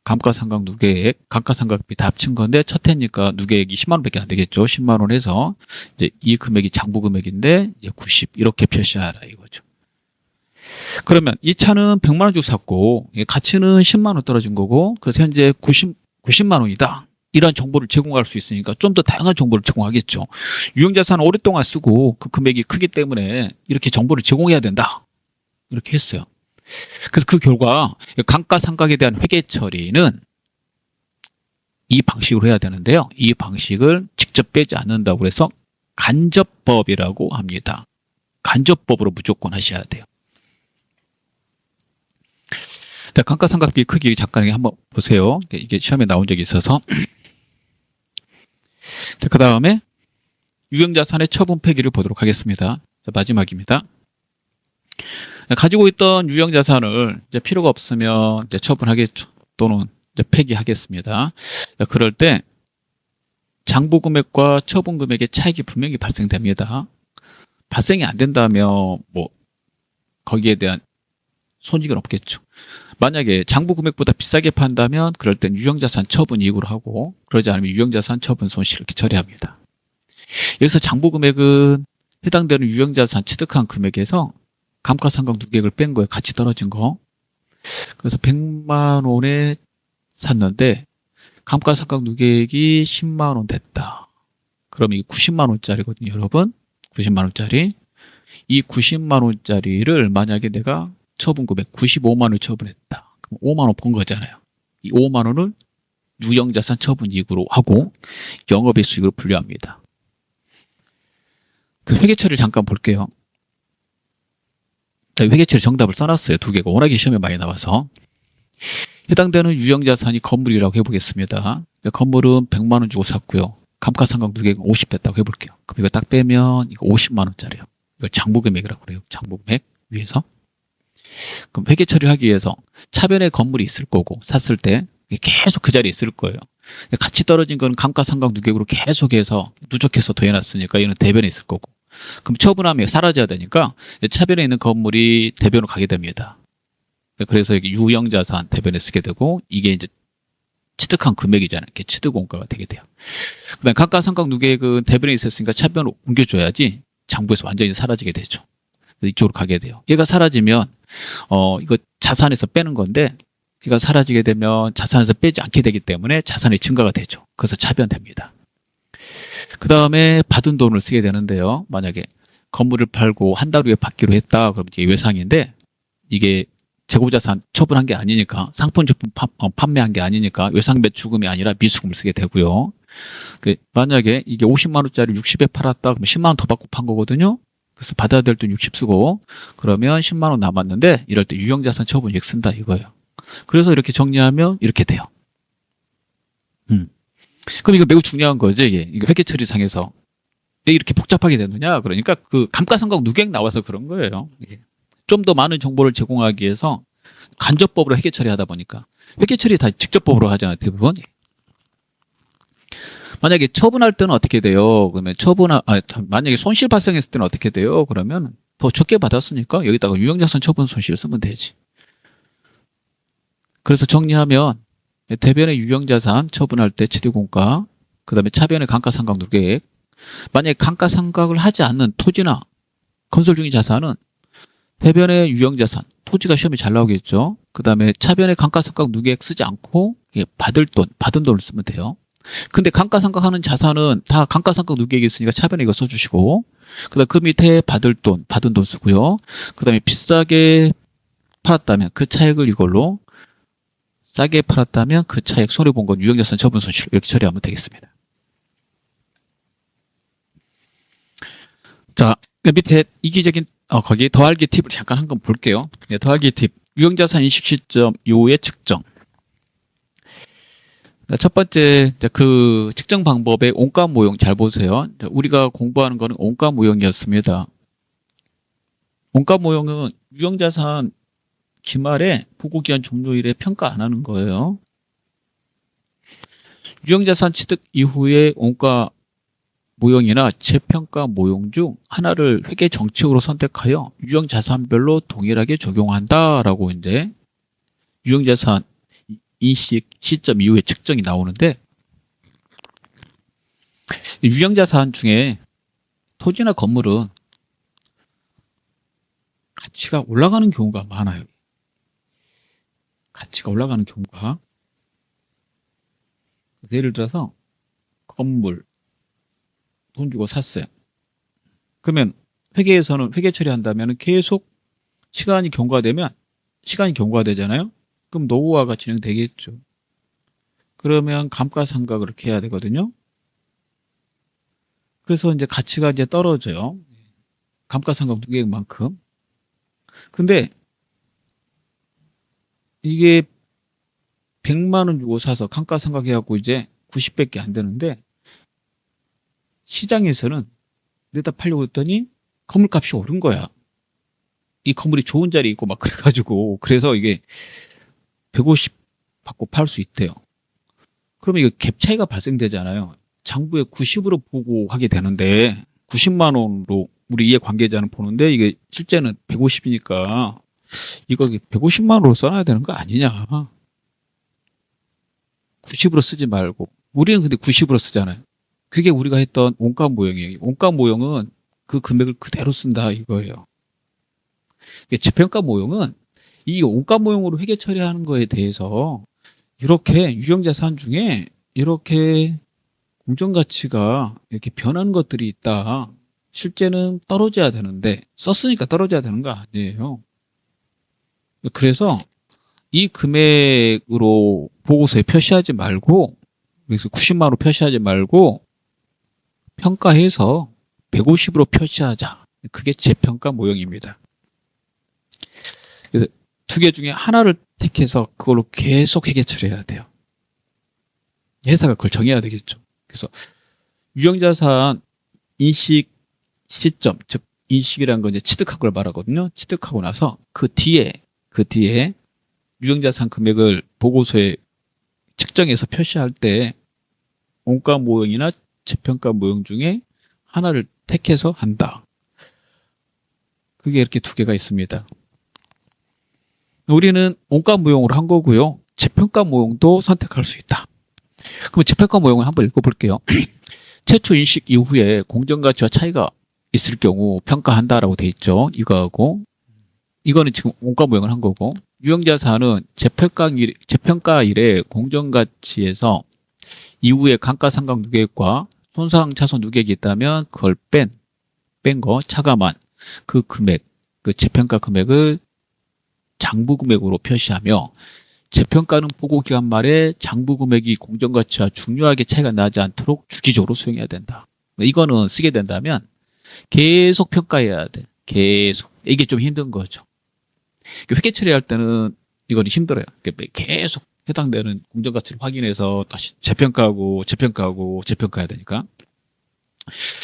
감가상각 누계액, 감가상각비 다 합친 건데 첫 해니까 누계액이 10만 원밖에 안 되겠죠. 10만 원 해서 이제 이 금액이 장부 금액인데 이제 90 이렇게 표시하라 이거죠. 그러면 이 차는 100만 원 주고 샀고 가치는 10만 원 떨어진 거고, 그래서 현재 90만 원이다. 이런 정보를 제공할 수 있으니까 좀 더 다양한 정보를 제공하겠죠. 유형자산을 오랫동안 쓰고 그 금액이 크기 때문에 이렇게 정보를 제공해야 된다. 이렇게 했어요. 그래서 그 결과 감가상각에 대한 회계 처리는 이 방식으로 해야 되는데요. 이 방식을 직접 빼지 않는다고 해서 간접법이라고 합니다. 간접법으로 무조건 하셔야 돼요. 자, 감가상각비 크기 잠깐 한번 보세요. 이게 시험에 나온 적이 있어서. 그 다음에 유형자산의 처분 폐기를 보도록 하겠습니다. 자, 마지막입니다. 가지고 있던 유형자산을 이제 필요가 없으면 이제 처분하겠죠. 또는 이제 폐기하겠습니다. 자, 그럴 때 장부 금액과 처분 금액의 차익이 분명히 발생됩니다. 발생이 안 된다면 뭐 거기에 대한 손익은 없겠죠. 만약에 장부 금액보다 비싸게 판다면 그럴 땐 유형자산 처분 이익으로 하고 그러지 않으면 유형자산 처분 손실 이렇게 처리합니다. 여기서 장부 금액은 해당되는 유형자산 취득한 금액에서 감가상각 누계액을 뺀 거에 같이 떨어진 거. 그래서 100만 원에 샀는데 감가상각 누계액이 10만 원 됐다. 그럼 이게 90만 원짜리거든요, 여러분. 90만 원짜리. 이 90만 원짜리를 만약에 내가 처분 금액 95만 원을 처분했다. 그럼 5만 원 번 거잖아요. 이 5만 원을 유형자산 처분 이익으로 하고 영업의 수익으로 분류합니다. 그 회계 처리를 잠깐 볼게요. 회계 처리 정답을 써놨어요. 두 개가 워낙에 시험에 많이 나와서. 해당되는 유형자산이 건물이라고 해보겠습니다. 건물은 100만 원 주고 샀고요. 감가상각 누계액은 50 됐다고 해볼게요. 그럼 이거 딱 빼면 이거 50만 원짜리예요. 이걸 장부금액이라고 그래요. 장부금액 위에서. 그럼 회계 처리를 하기 위해서 차변에 건물이 있을 거고 샀을 때 계속 그 자리에 있을 거예요. 같이 떨어진 건 감가상각 누계액으로 계속해서 누적해서 더해놨으니까 얘는 대변에 있을 거고. 그럼 처분하면 사라져야 되니까 차변에 있는 건물이 대변으로 가게 됩니다. 그래서 여기 유형자산 대변에 쓰게 되고 이게 이제 취득한 금액이잖아요. 이렇게 취득원가가 되게 돼요. 그다음 감가상각 누계액은 대변에 있었으니까 차변으로 옮겨줘야지 장부에서 완전히 사라지게 되죠. 이쪽으로 가게 돼요. 얘가 사라지면 이거 자산에서 빼는 건데 얘가 사라지게 되면 자산에서 빼지 않게 되기 때문에 자산이 증가가 되죠. 그래서 차변됩니다. 그 다음에 받은 돈을 쓰게 되는데요. 만약에 건물을 팔고 한 달 후에 받기로 했다. 그럼 이게 외상인데 이게 재고자산 처분한 게 아니니까 상품 제품 판매한 게 아니니까 외상 매출금이 아니라 미수금을 쓰게 되고요. 만약에 이게 50만 원짜리 60에 팔았다. 그러면 10만 원 더 받고 판 거거든요. 그래서 받아야 될 돈 60 쓰고 그러면 10만 원 남았는데 이럴 때 유형자산 처분이익 쓴다 이거예요. 그래서 이렇게 정리하면 이렇게 돼요. 그럼 이거 매우 중요한 거죠. 이게 회계처리상에서 왜 이렇게 복잡하게 되느냐? 그러니까 그 감가상각 누계액 나와서 그런 거예요. 좀 더 많은 정보를 제공하기 위해서 간접법으로 회계처리하다 보니까 회계처리 다 직접법으로 하잖아요. 대부분. 만약에 처분할 때는 어떻게 돼요? 그러면 만약에 손실 발생했을 때는 어떻게 돼요? 그러면 더 적게 받았으니까 여기다가 유형자산 처분 손실을 쓰면 되지. 그래서 정리하면 대변의 유형자산 처분할 때 취득원가, 그 다음에 차변의 감가상각 누계액. 만약에 감가상각을 하지 않는 토지나 건설 중인 자산은 대변의 유형자산, 토지가 시험이 잘 나오겠죠. 그 다음에 차변의 감가상각 누계액 쓰지 않고 받은 돈을 쓰면 돼요. 근데 감가상각하는 자산은 다 감가상각 누계액이 있으니까 차변에 이거 써주시고, 그 다음 그 밑에 받은 돈 쓰고요. 그 다음에 비싸게 팔았다면 그 차액을 이걸로, 싸게 팔았다면 그 차액 손해본 건 유형자산 처분 손실 이렇게 처리하면 되겠습니다. 자, 밑에 이기적인 거기 더하기 팁을 잠깐 한번 볼게요. 더하기 팁, 유형자산 인식 시점 이후의 측정. 첫 번째 그 측정 방법의 원가 모형 잘 보세요. 우리가 공부하는 거는 원가 모형이었습니다. 원가 모형은 유형자산 기말에 보고기한 종료일에 평가 안 하는 거예요. 유형자산 취득 이후의 원가 모형이나 재평가 모형 중 하나를 회계 정책으로 선택하여 유형자산별로 동일하게 적용한다라고 이제 유형자산 인식 시점 이후에 측정이 나오는데, 유형자산 중에 토지나 건물은 가치가 올라가는 경우가 많아요. 가치가 올라가는 경우가. 예를 들어서 건물 돈 주고 샀어요. 그러면 회계에서는 회계 처리한다면 계속 시간이 경과되잖아요. 그럼 노후화가 진행되겠죠. 그러면 감가상각을 이렇게 해야 되거든요. 그래서 이제 가치가 이제 떨어져요. 감가상각 누계액만큼. 근데 이게 100만 원 주고 사서 감가상각 해갖고 이제 90밖에 안 되는데 시장에서는 내다 팔려고 했더니 건물값이 오른 거야. 이 건물이 좋은 자리에 있고 막 그래가지고 그래서 이게 150 받고 팔 수 있대요. 그러면 이거 갭 차이가 발생되잖아요. 장부에 90으로 보고 하게 되는데 90만 원으로 우리 이해 관계자는 보는데 이게 실제는 150이니까 이거 150만 원으로 써놔야 되는 거 아니냐. 90으로 쓰지 말고. 우리는 근데 90으로 쓰잖아요. 그게 우리가 했던 원가 모형이에요. 원가 모형은 그 금액을 그대로 쓴다 이거예요. 재평가 모형은 이 원가 모형으로 회계 처리하는 거에 대해서 이렇게 유형자산 중에 이렇게 공정가치가 이렇게 변하는 것들이 있다. 실제는 떨어져야 되는데 썼으니까 떨어져야 되는 거 아니에요. 그래서 이 금액으로 보고서에 표시하지 말고, 그래서 90만 원으로 표시하지 말고 평가해서 150으로 표시하자. 그게 재평가 모형입니다. 그래서 두 개 중에 하나를 택해서 그걸로 계속 회계 처리해야 돼요. 회사가 그걸 정해야 되겠죠. 그래서 유형자산 인식 시점, 즉 인식이라는 건 이제 취득한 걸 말하거든요. 취득하고 나서 그 뒤에 유형자산 금액을 보고서에 측정해서 표시할 때 원가 모형이나 재평가 모형 중에 하나를 택해서 한다. 그게 이렇게 두 개가 있습니다. 우리는 원가 모형으로 한 거고요. 재평가 모형도 선택할 수 있다. 그럼 재평가 모형을 한번 읽어볼게요. 최초 인식 이후에 공정가치와 차이가 있을 경우 평가한다라고 돼 있죠. 이거하고 이거는 지금 원가 모형을 한 거고, 유형자산은 재평가일에 공정가치에서 이후에 감가상각 누계액과 손상차손 누계액이 있다면 그걸 뺀 거 차감한 그 금액, 그 재평가 금액을 장부금액으로 표시하며, 재평가는 보고기간 말에 장부금액이 공정가치와 중요하게 차이가 나지 않도록 주기적으로 수행해야 된다. 이거는 쓰게 된다면 계속 평가해야 돼. 계속. 이게 좀 힘든 거죠. 회계 처리할 때는 이건 힘들어요. 계속 해당되는 공정가치를 확인해서 다시 재평가하고 재평가해야 되니까.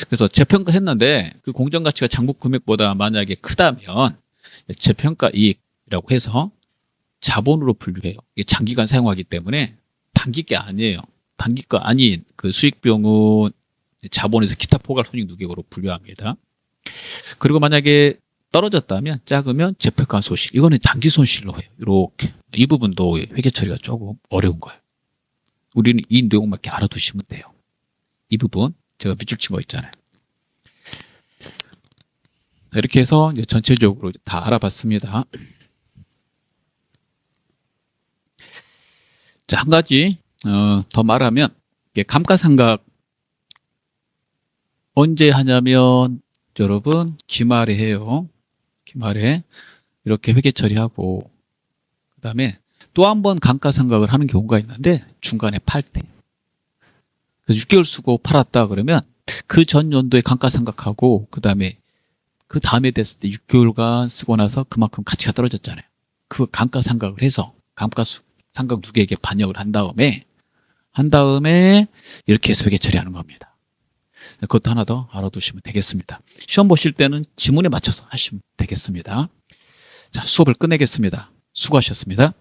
그래서 재평가했는데 그 공정가치가 장부금액보다 만약에 크다면 재평가 이익이라고 해서 자본으로 분류해요. 이게 장기간 사용하기 때문에 단기 게 아니에요. 단기가 아닌 그 수익비용은 자본에서 기타 포괄 손익 누계액으로 분류합니다. 그리고 만약에 떨어졌다면, 작으면 재평가 손실. 이거는 단기 손실로 해요. 이렇게. 이 부분도 회계 처리가 조금 어려운 거예요. 우리는 이 내용만 이렇게 알아두시면 돼요. 이 부분 제가 밑줄 친 거 있잖아요. 이렇게 해서 이제 전체적으로 다 알아봤습니다. 자, 한 가지 더 말하면, 감가상각 언제 하냐면 여러분 기말에 해요. 기말에 이렇게 회계 처리하고, 그 다음에 또 한 번 감가상각을 하는 경우가 있는데 중간에 팔 때. 그래서 6개월 쓰고 팔았다 그러면 그 전 연도에 감가상각하고 그 다음에 됐을 때 6개월간 쓰고 나서 그만큼 가치가 떨어졌잖아요. 그 감가상각을 해서 감가상각 누계에게 반영을 한 다음에 이렇게 해서 회계 처리하는 겁니다. 그것도 하나 더 알아두시면 되겠습니다. 시험 보실 때는 지문에 맞춰서 하시면 되겠습니다. 자, 수업을 끝내겠습니다. 수고하셨습니다.